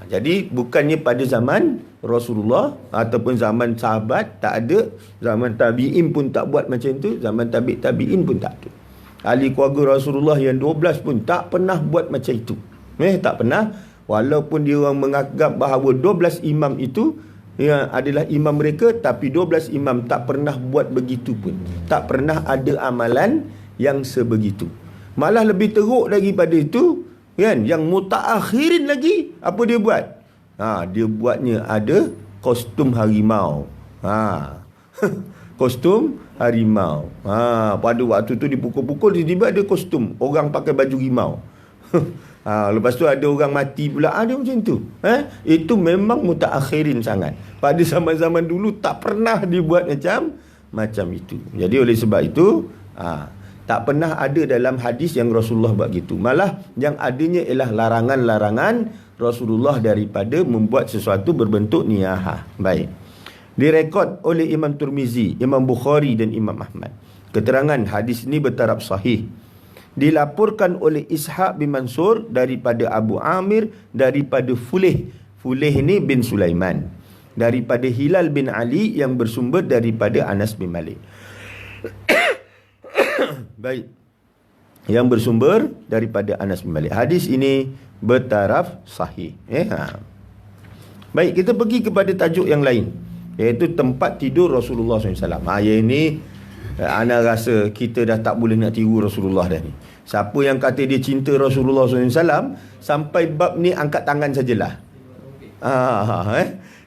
Jadi bukannya pada zaman Rasulullah ataupun zaman sahabat tak ada, zaman tabi'in pun tak buat macam tu, zaman tabi'in pun tak ada. Ahli keluarga Rasulullah yang 12 pun tak pernah buat macam itu. Tak pernah. Walaupun dia orang menganggap bahawa 12 imam itu adalah imam mereka, tapi 12 imam tak pernah buat begitu pun. Tak pernah ada amalan yang sebegitu. Malah lebih teruk daripada itu, kan? Yang mutaakhirin lagi, apa dia buat? Dia buatnya ada kostum harimau. Kostum harimau. Pada waktu tu dipukul-pukul, tiba-tiba ada kostum orang pakai baju rimau. Lepas tu ada orang mati pula. Dia macam tu. Itu memang mutaakhirin sangat. Pada zaman-zaman dulu tak pernah dibuat macam itu. Jadi oleh sebab itu tak pernah ada dalam hadis yang Rasulullah buat gitu. Malah yang adanya ialah larangan-larangan Rasulullah daripada membuat sesuatu berbentuk niyahah. Baik. Direkod oleh Imam Tirmizi, Imam Bukhari dan Imam Ahmad. Keterangan hadis ini bertaraf sahih. Dilaporkan oleh Ishaq bin Mansur daripada Abu Amir, daripada Fulih ini bin Sulaiman, daripada Hilal bin Ali yang bersumber daripada Anas bin Malik. Baik. Yang bersumber daripada Anas bin Malik. Hadis ini bertaraf sahih. Baik, kita pergi kepada tajuk yang lain, iaitu tempat tidur Rasulullah SAW. Yang ini ana rasa kita dah tak boleh nak tiru Rasulullah dah ni. Siapa yang kata dia cinta Rasulullah SAW, sampai bab ni angkat tangan sajalah.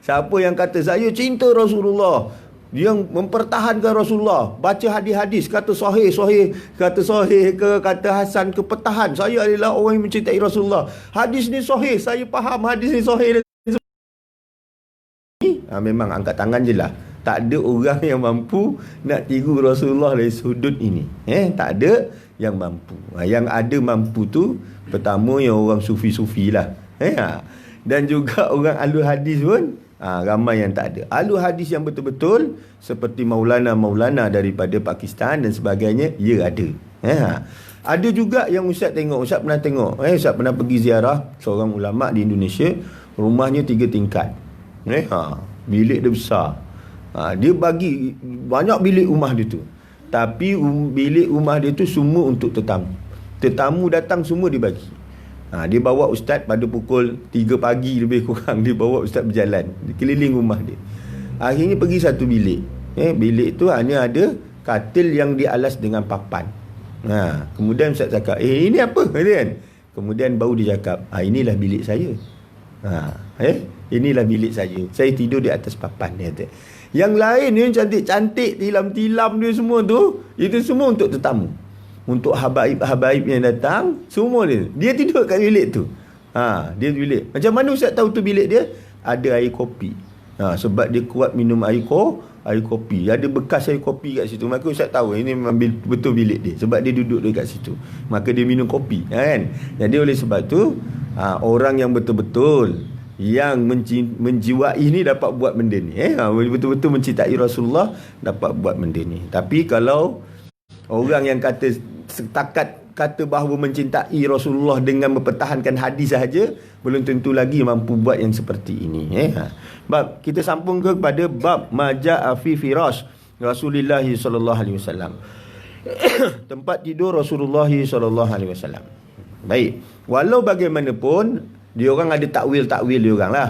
Siapa yang kata saya cinta Rasulullah, yang mempertahankan Rasulullah, baca hadis-hadis, kata sahih, kata sahih ke, kata hasan ke, pertahan, saya adalah orang yang mencintai Rasulullah. Hadis ni sahih, saya faham hadis ni sahih. Memang angkat tangan je lah. Tak ada orang yang mampu nak tiru Rasulullah dari sudut ini. Tak ada yang mampu. Yang ada mampu tu pertama yang orang sufi-sufi lah. Dan juga orang ahli hadis pun ramai yang tak ada. Ahli hadis yang betul-betul seperti Maulana daripada Pakistan dan sebagainya, ya ada. Ada juga yang Ustaz tengok, Ustaz pernah tengok, Ustaz pernah pergi ziarah seorang ulama di Indonesia, rumahnya 3 tingkat. Bilik dia besar. Dia bagi banyak bilik rumah dia tu. Tapi bilik rumah dia tu semua untuk tetamu. Tetamu datang semua dia bagi. Dia bawa ustaz pada pukul 3 pagi lebih kurang. Dia bawa ustaz berjalan di keliling rumah dia. Akhirnya pergi satu bilik. Bilik tu hanya ada katil yang dialas dengan papan. Kemudian ustaz cakap, ini apa? Kan? Kemudian baru dia cakap, inilah bilik saya. Inilah bilik saya. Saya tidur di atas papan, dia kata. Yang lain ni cantik-cantik, tilam-tilam dia semua tu, itu semua untuk tetamu. untuk habaib-habaib yang datang, semua dia tidur kat bilik tu. Dia bilik. Macam mana Ustaz tahu tu bilik dia? Ada air kopi. Sebab dia kuat minum air kopi. Ada bekas air kopi kat situ. Maka Ustaz tahu ini memang betul bilik dia. Sebab dia duduk dekat situ. Maka dia minum kopi. Kan? Jadi oleh sebab tu, orang yang betul-betul yang menjiwai ni dapat buat benda ni. Betul-betul mencintai Rasulullah dapat buat benda ni. Tapi kalau orang yang kata setakat kata bahawa mencintai Rasulullah dengan mempertahankan hadis sahaja, belum tentu lagi mampu buat yang seperti ini. Bab kita sambung kepada bab maja'a fi firash Rasulullah sallallahu alaihi wasallam. Tempat tidur Rasulullah sallallahu alaihi wasallam. Baik, walau bagaimanapun dia orang ada takwil-takwil dia orang lah.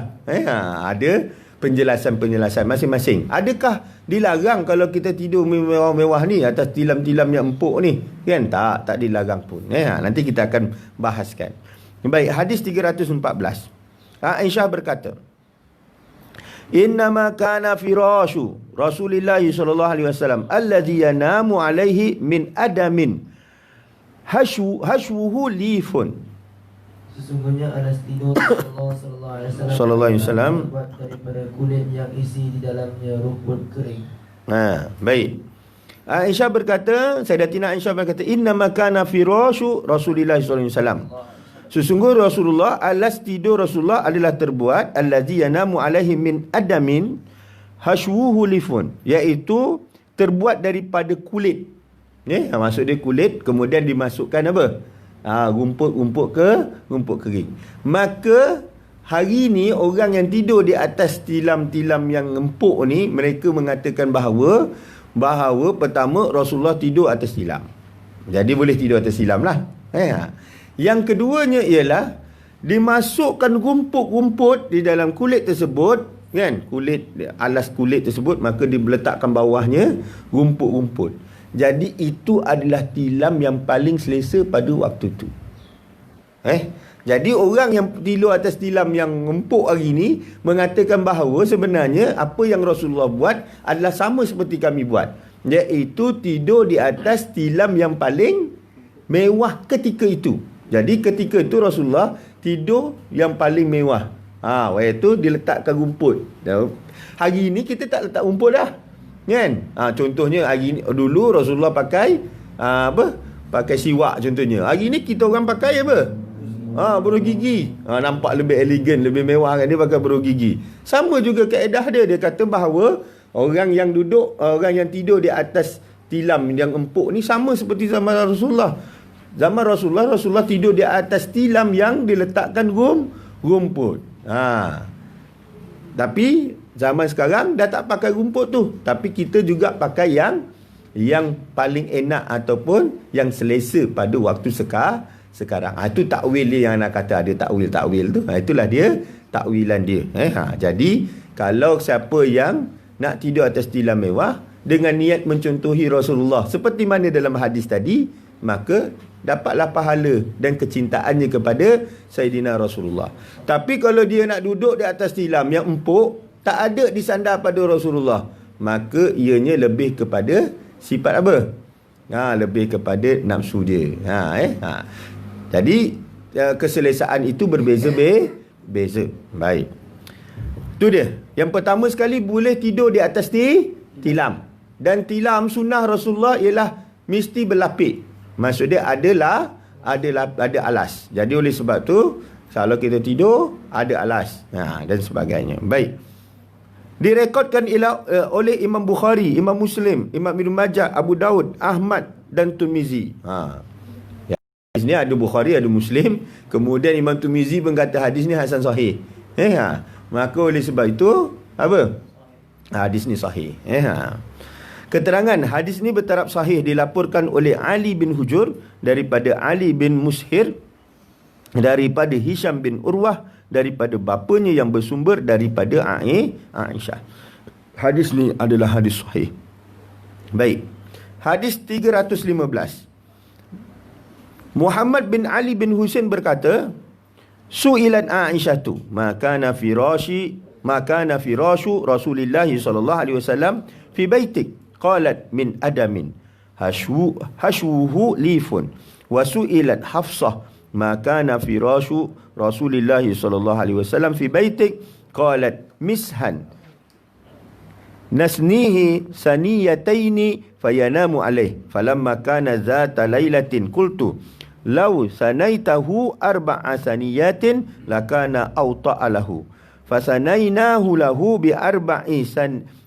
Ada penjelasan-penjelasan masing-masing. Adakah dilarang kalau kita tidur mewah-mewah ni atas tilam-tilam yang empuk ni? Kan? Tak dilarang pun. Nanti kita akan bahaskan. Baik, hadis 314. Aisyah berkata, "Innama kana firashu Rasulillah sallallahu alaihi wasallam alladhi yanamu alaihi min adamin hashwuhu lifun." Sesungguhnya alas tidur Rasulullah sallallahu alaihi wasallam terbuat daripada kulit yang isi di dalamnya rumput kering. Baik. Aisyah berkata, Sayyidatina Aisyah berkata, "Inna makana firashu Rasulillah sallallahu alaihi wasallam." Sesungguhnya Rasulullah, alas tidur Rasulullah adalah terbuat allazi yanamu alaihi min adamin hashwuhu lifun, iaitu terbuat daripada kulit. Maksud dia kulit kemudian dimasukkan apa? Rumput kering. Maka hari ni orang yang tidur di atas tilam-tilam yang empuk ni, mereka mengatakan bahawa pertama Rasulullah tidur atas tilam. Jadi boleh tidur atas tilam lah. Yang keduanya ialah dimasukkan rumput-rumput di dalam kulit tersebut, kan? Alas kulit tersebut, maka diletakkan bawahnya rumput-rumput. Jadi itu adalah tilam yang paling selesa pada waktu tu. Jadi orang yang tidur atas tilam yang empuk hari ni mengatakan bahawa sebenarnya apa yang Rasulullah buat adalah sama seperti kami buat, iaitu tidur di atas tilam yang paling mewah ketika itu. Jadi ketika itu Rasulullah tidur yang paling mewah, iaitu diletakkan rumput. Hari ini kita tak letak rumput dah, kan? Contohnya hari ni, dulu Rasulullah pakai pakai siwak contohnya. Hari ni kita orang pakai apa? Buruh gigi. Nampak lebih elegan, lebih mewah kan, dia pakai buruh gigi. Sama juga kaedah dia. Dia kata bahawa orang yang tidur di atas tilam yang empuk ni sama seperti zaman Rasulullah. Zaman Rasulullah tidur di atas tilam yang diletakkan rumput. Tapi zaman sekarang dah tak pakai rumput tu, tapi kita juga pakai yang paling enak ataupun yang selesa pada waktu sekarang. Itu takwil dia yang nak kata ada takwil tu. Itulah dia takwilan dia. Jadi kalau siapa yang nak tidur atas tilam mewah dengan niat mencontohi Rasulullah seperti mana dalam hadis tadi, maka dapatlah pahala dan kecintaannya kepada Sayyidina Rasulullah. Tapi kalau dia nak duduk di atas tilam yang empuk, tak ada disandar pada Rasulullah, maka ianya lebih kepada sifat apa? Lebih kepada nafsu dia. Jadi keselesaan itu berbeza-beza. Baik. Itu dia. Yang pertama sekali boleh tidur di atas tilam. Dan tilam sunnah Rasulullah ialah mesti berlapik. Maksud dia ada alas. Jadi oleh sebab tu kalau kita tidur ada alas dan sebagainya. Baik. Direkodkan oleh Imam Bukhari, Imam Muslim, Imam Ibn Majah, Abu Daud, Ahmad dan Tirmizi. Hadis ni ada Bukhari, ada Muslim. Kemudian Imam Tirmizi pun kata hadis ni hasan sahih. Maka oleh sebab itu apa? Hadis ni sahih. Keterangan hadis ni bertaraf sahih dilaporkan oleh Ali bin Hujur daripada Ali bin Mushir, daripada Hisham bin Urwah, daripada bapanya yang bersumber daripada Aisyah. Hadis ni adalah hadis sahih. Baik. Hadis 315. Muhammad bin Ali bin Husain berkata, Su'ilan Aisyah tu, makana firashu Rasulullah sallallahu alaihi wasallam fi baitik, qalat min adamin hashwuhu lifun. Wa su'ilat Hafsah ma kana firashu Rasulillah sallallahu alaihi wasallam fi baitik, qalat mishan nasnihi saniyataini fayanamu alaih. Falamma kana zata lailatin qultu law sanaitahu arba'a saniyatin lakana awta'a lahu. Fasanainahu lahu bi arba'i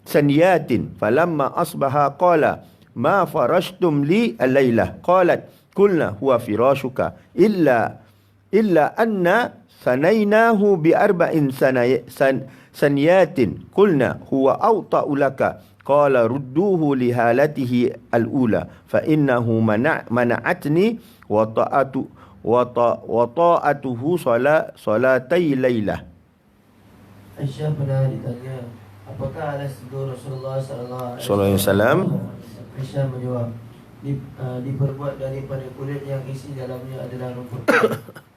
saniyatin. Falamma asbaha qala ma farashtum li al-lailah. Qalat qulna huwa firashuka illa anna sanainahu bi arba'in saniyatin. Qulna huwa awta'u laka. Qala rudduhu li halatihi al-ula fa innahu mana'atni wa ta'atuhu salatai lailah. Aisyah pernah ditanya, apakah alas tidur Rasulullah sallallahu alaihi wasallam? Aisyah menjawab, diperbuat daripada kulit yang isi dalamnya adalah rumput.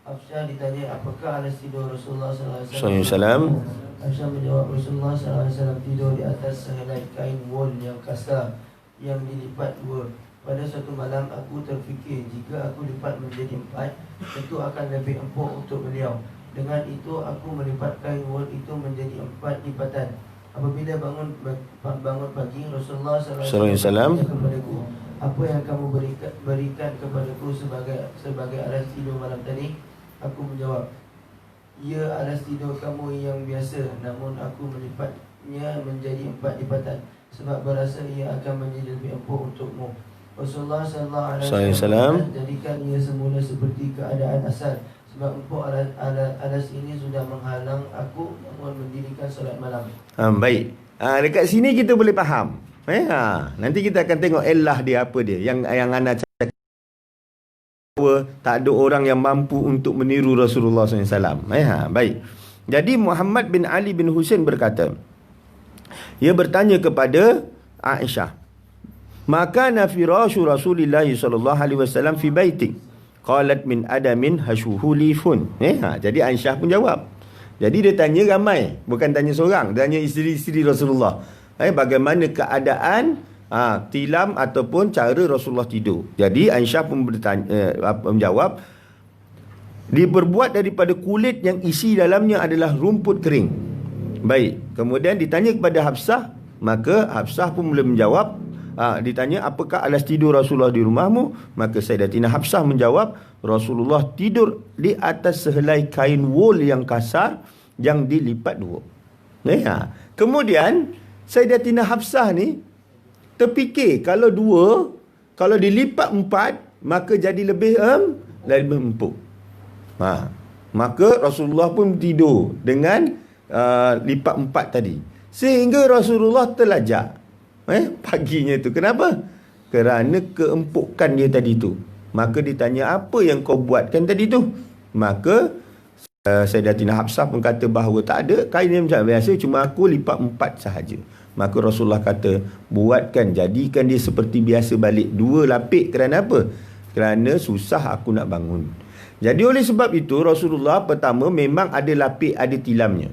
Aisyah ditanya, apakah alas tidur Rasulullah sallallahu alaihi wasallam? Aisyah menjawab, Rasulullah sallallahu alaihi wasallam tidur di atas sehelai kain wol yang kasar yang dilipat dua. Pada suatu malam aku terfikir, jika aku lipat menjadi 4, tentu akan lebih empuk untuk beliau. Dengan itu aku melipat kain wol itu menjadi 4 lipatan. Apabila bangun pagi, Rasulullah sallallahu alaihi wasallam kepadaku, apa yang kamu berikan kepadaku sebagai alas tidur malam tadi? Aku menjawab, ia alas tidur kamu yang biasa, namun aku melipatnya menjadi 4 lipatan sebab berasa ia akan menjadi lebih empuk untukmu. Rasulullah sallallahu alaihi wasallam jadikan ia semula seperti keadaan asal, sebab empuk alas ini sudah menghalang aku bangun mendirikan solat malam. Baik. Dekat sini kita boleh faham. Nanti kita akan tengok elah dia apa dia. Yang ana cakap, tak ada orang yang mampu untuk meniru Rasulullah SAW. Baik. Jadi Muhammad bin Ali bin Husain berkata, ia bertanya kepada Aisyah, maka firashu Rasulillah sallallahu alaihi wasallam fi baitik. Qalat min adamin hashuhu lifun. Jadi Aisyah pun jawab. Jadi dia tanya ramai, bukan tanya seorang, dia tanya isteri-isteri Rasulullah. Bagaimana keadaan tilam ataupun cara Rasulullah tidur. Jadi Aisyah pun menjawab, diperbuat daripada kulit yang isi dalamnya adalah rumput kering. Baik, kemudian ditanya kepada Hafsah, maka Hafsah pun boleh menjawab. Ditanya, apakah alas tidur Rasulullah di rumahmu? Maka Sayyidatina Hafsah menjawab, Rasulullah tidur di atas sehelai kain wol yang kasar yang dilipat dua. Kemudian Sayyidatina Hafsah ni terfikir, kalau dilipat 4, maka jadi lebih empuk. Maka Rasulullah pun tidur dengan lipat 4 tadi, sehingga Rasulullah terlajak paginya tu. Kenapa? Kerana keempukan dia tadi tu. Maka ditanya, apa yang kau buatkan tadi tu? Maka Sayyidatina Hafsah pun kata bahawa tak ada, kain yang macam biasa, cuma aku lipat 4 sahaja. Maka Rasulullah kata, buatkan, jadikan dia seperti biasa balik, 2 lapik. Kerana apa? Kerana susah aku nak bangun. Jadi oleh sebab itu Rasulullah pertama memang ada lapik, ada tilamnya.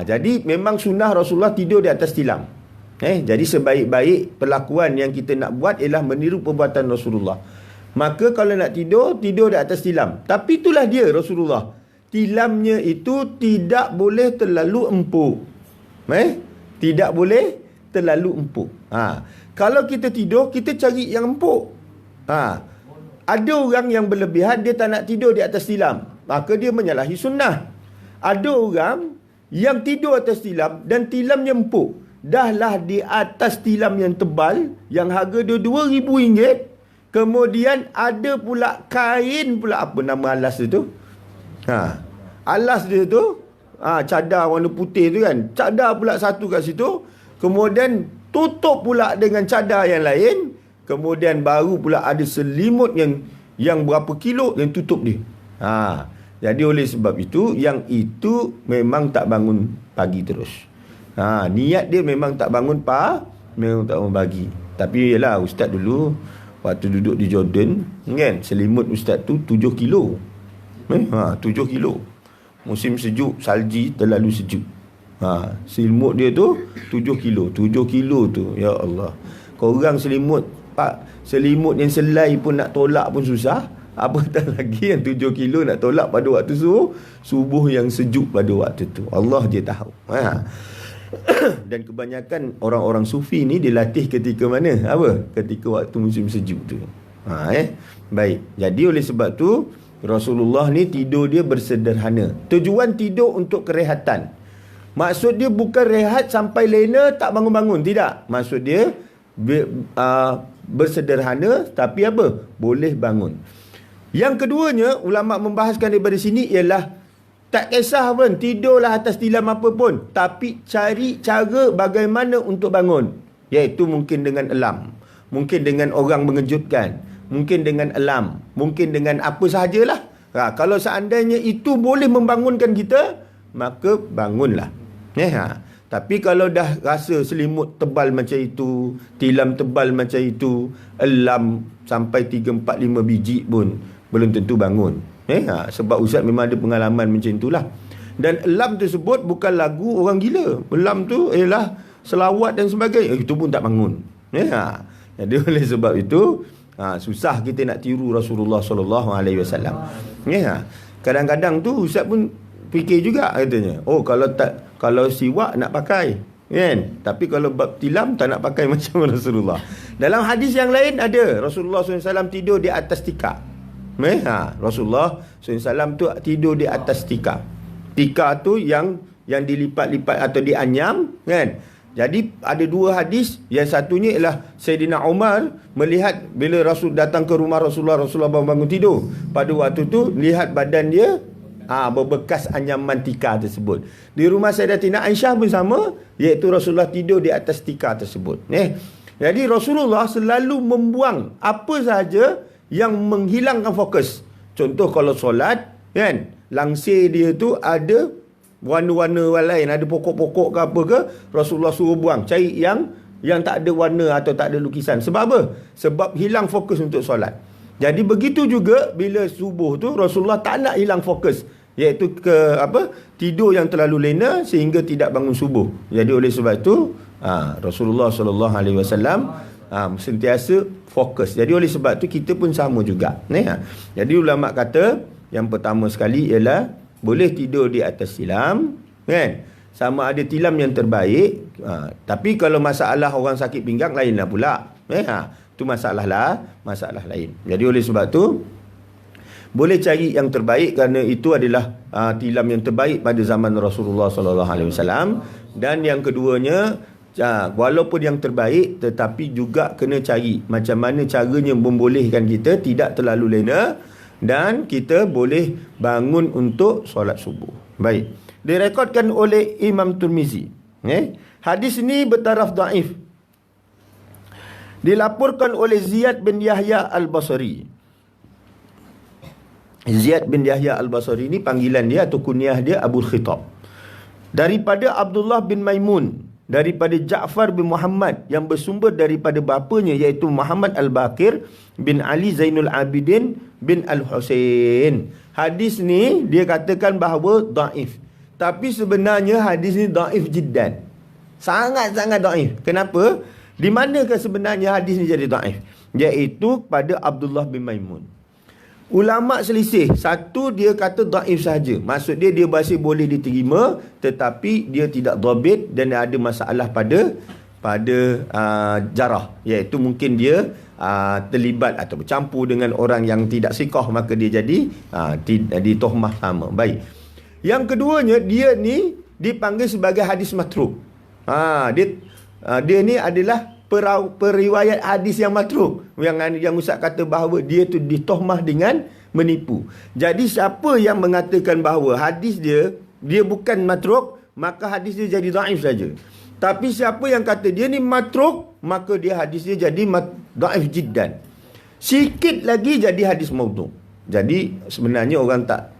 Jadi memang sunnah Rasulullah tidur di atas tilam. Jadi sebaik-baik perlakuan yang kita nak buat ialah meniru perbuatan Rasulullah. Maka kalau nak tidur di atas tilam. Tapi itulah dia Rasulullah, tilamnya itu tidak boleh terlalu empuk. Tidak boleh terlalu empuk. Kalau kita tidur, kita cari yang empuk. Ada orang yang berlebihan, dia tak nak tidur di atas tilam, maka dia menyalahi sunnah. Ada orang yang tidur atas tilam dan tilamnya empuk, dahlah di atas tilam yang tebal yang harga dia RM2,000. Kemudian ada pula kain pula, apa nama alas dia tu? Alas dia tu, cadar warna putih tu kan, cadar pula satu kat situ, kemudian tutup pula dengan cadar yang lain, kemudian baru pula ada selimut yang berapa kilo yang tutup dia. Jadi oleh sebab itu, yang itu memang tak bangun pagi terus. Niat dia memang tak bangun memang tak bangun pagi. Tapi yalah, ustaz dulu waktu duduk di Jordan kan, selimut ustaz tu 7 kilo. 7 kilo. Musim sejuk, salji terlalu sejuk. Selimut dia tu 7 kilo. 7 kilo tu, ya Allah. Korang selimut selimut yang selai pun nak tolak pun susah, apatah lagi yang 7 kilo nak tolak pada waktu subuh yang sejuk pada waktu tu. Allah je tahu. Dan kebanyakan orang-orang sufi ni dilatih ketika mana? Ketika waktu musim sejuk tu. Baik. Jadi oleh sebab tu Rasulullah ni tidur dia bersederhana. Tujuan tidur untuk kerehatan. Maksud dia bukan rehat sampai lena tak bangun-bangun, tidak. Maksud dia bersederhana tapi boleh bangun. Yang keduanya, ulama membahaskan daripada sini ialah tak kisah pun, tidurlah atas tilam apa pun, tapi cari cara bagaimana untuk bangun. Iaitu mungkin dengan alarm, mungkin dengan orang mengejutkan, mungkin dengan alarm, mungkin dengan apa sahajalah. Kalau seandainya itu boleh membangunkan kita, maka bangunlah. Tapi kalau dah rasa selimut tebal macam itu, tilam tebal macam itu, alarm sampai 3, 4, 5 biji pun belum tentu bangun. Sebab Ustaz memang ada pengalaman macam itulah. Dan alarm tersebut bukan lagu orang gila. Alarm tu ialah selawat dan sebagainya. Itu pun tak bangun. Jadi oleh sebab itu susah kita nak tiru Rasulullah SAW. Kadang-kadang tu Ustaz pun fikir juga katanya, kalau siwak nak pakai, kan? Tapi kalau bab tilam tak nak pakai macam Rasulullah. Dalam hadis yang lain ada Rasulullah SAW tidur di atas tikar. Rasulullah SAW tu tidur di atas tikar. Tikar tu yang dilipat-lipat atau dianyam, kan? Jadi ada 2 hadis. Yang satunya ialah Sayyidina Umar melihat bila Rasul datang ke rumah Rasulullah bangun tidur. Pada waktu tu lihat badan dia berbekas anyaman tikar tersebut. Di rumah Sayyidatina Aisyah pun sama, iaitu Rasulullah tidur di atas tikar tersebut. Jadi Rasulullah selalu membuang apa sahaja yang menghilangkan fokus. Contoh kalau solat, kan, langsir dia tu ada warna-warna lain, ada pokok-pokok ke apa ke, Rasulullah suruh buang, cari yang tak ada warna atau tak ada lukisan. Sebab apa? Sebab hilang fokus untuk solat. Jadi begitu juga bila subuh tu Rasulullah tak nak hilang fokus, iaitu tidur yang terlalu lena sehingga tidak bangun subuh. Jadi oleh sebab itu Rasulullah SAW sentiasa fokus. Jadi oleh sebab tu kita pun sama juga. Jadi ulama kata yang pertama sekali ialah boleh tidur di atas tilam, kan? Sama ada tilam yang terbaik. Tapi kalau masalah orang sakit pinggang lainlah pula. Itu masalah lain. Jadi oleh sebab tu boleh cari yang terbaik, kerana itu adalah tilam yang terbaik pada zaman Rasulullah SAW. Dan yang keduanya, walaupun yang terbaik, tetapi juga kena cari macam mana caranya membolehkan kita tidak terlalu lena dan kita boleh bangun untuk solat subuh. Baik. Direkodkan oleh Imam Tirmizi. Hadis ini bertaraf daif. Dilaporkan oleh Ziyad bin Yahya Al-Basri. Ziyad bin Yahya Al-Basri ini panggilan dia atau kunyah dia Abu Khitab. Daripada Abdullah bin Maimun, daripada Ja'far bin Muhammad yang bersumber daripada bapanya iaitu Muhammad Al-Baqir bin Ali Zainul Abidin bin Al-Husain. Hadis ni dia katakan bahawa daif. Tapi sebenarnya hadis ni daif jiddan. Sangat-sangat daif. Kenapa? Di manakah sebenarnya hadis ni jadi daif? Iaitu pada Abdullah bin Maimun. Ulama selisih. Satu dia kata daif sahaja. Maksud dia masih boleh diterima, tetapi dia tidak dhabit dan ada masalah pada jarah. Iaitu mungkin dia terlibat atau bercampur dengan orang yang tidak siqah, maka dia jadi ditohmah sama. Baik. Yang keduanya, dia ni dipanggil sebagai hadis matruk. Dia ni adalah periwayat hadis yang matruk, yang Ustaz kata bahawa dia tu ditohmah dengan menipu. Jadi siapa yang mengatakan bahawa hadis dia bukan matruk, maka hadis dia jadi dhaif saja. Tapi siapa yang kata dia ni matruk, maka dia hadis dia jadi dhaif jiddan. Sikit lagi jadi hadis maudhu'. Jadi sebenarnya orang tak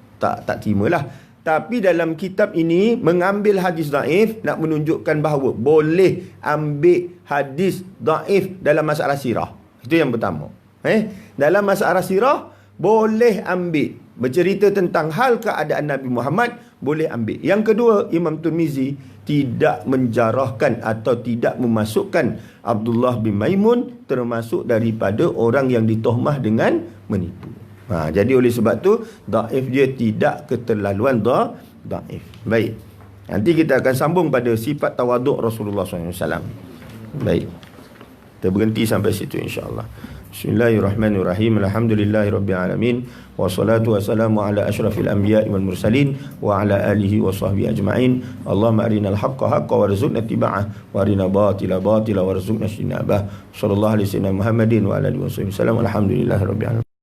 terimalah. Tapi dalam kitab ini mengambil hadis daif nak menunjukkan bahawa boleh ambil hadis daif dalam masalah sirah. Itu yang pertama. Dalam masalah sirah boleh ambil, bercerita tentang hal keadaan Nabi Muhammad, boleh ambil. Yang kedua, Imam Tirmizi tidak menjarahkan atau tidak memasukkan Abdullah bin Maimun termasuk daripada orang yang ditohmah dengan menipu. Jadi oleh sebab tu dhaif dia tidak keterlaluan dhaif. Baik. Nanti kita akan sambung pada sifat tawaduk Rasulullah SAW. Baik. Kita berhenti sampai situ insya-Allah. Bismillahirrahmanirrahim. Alhamdulillahirabbil alamin. Wassalatu wassalamu ala asyrafil anbiya'i wal mursalin wa ala alihi wa sahbihi ajma'in. Allahumma arinal haqqa haqqan warzuqna ittiba'ah wa arina batila batila warzuqna ijtinabah. Sallallahu alaihi wasallam Muhammadin wa ala alihi wasallam. Alhamdulillahirabbil alamin.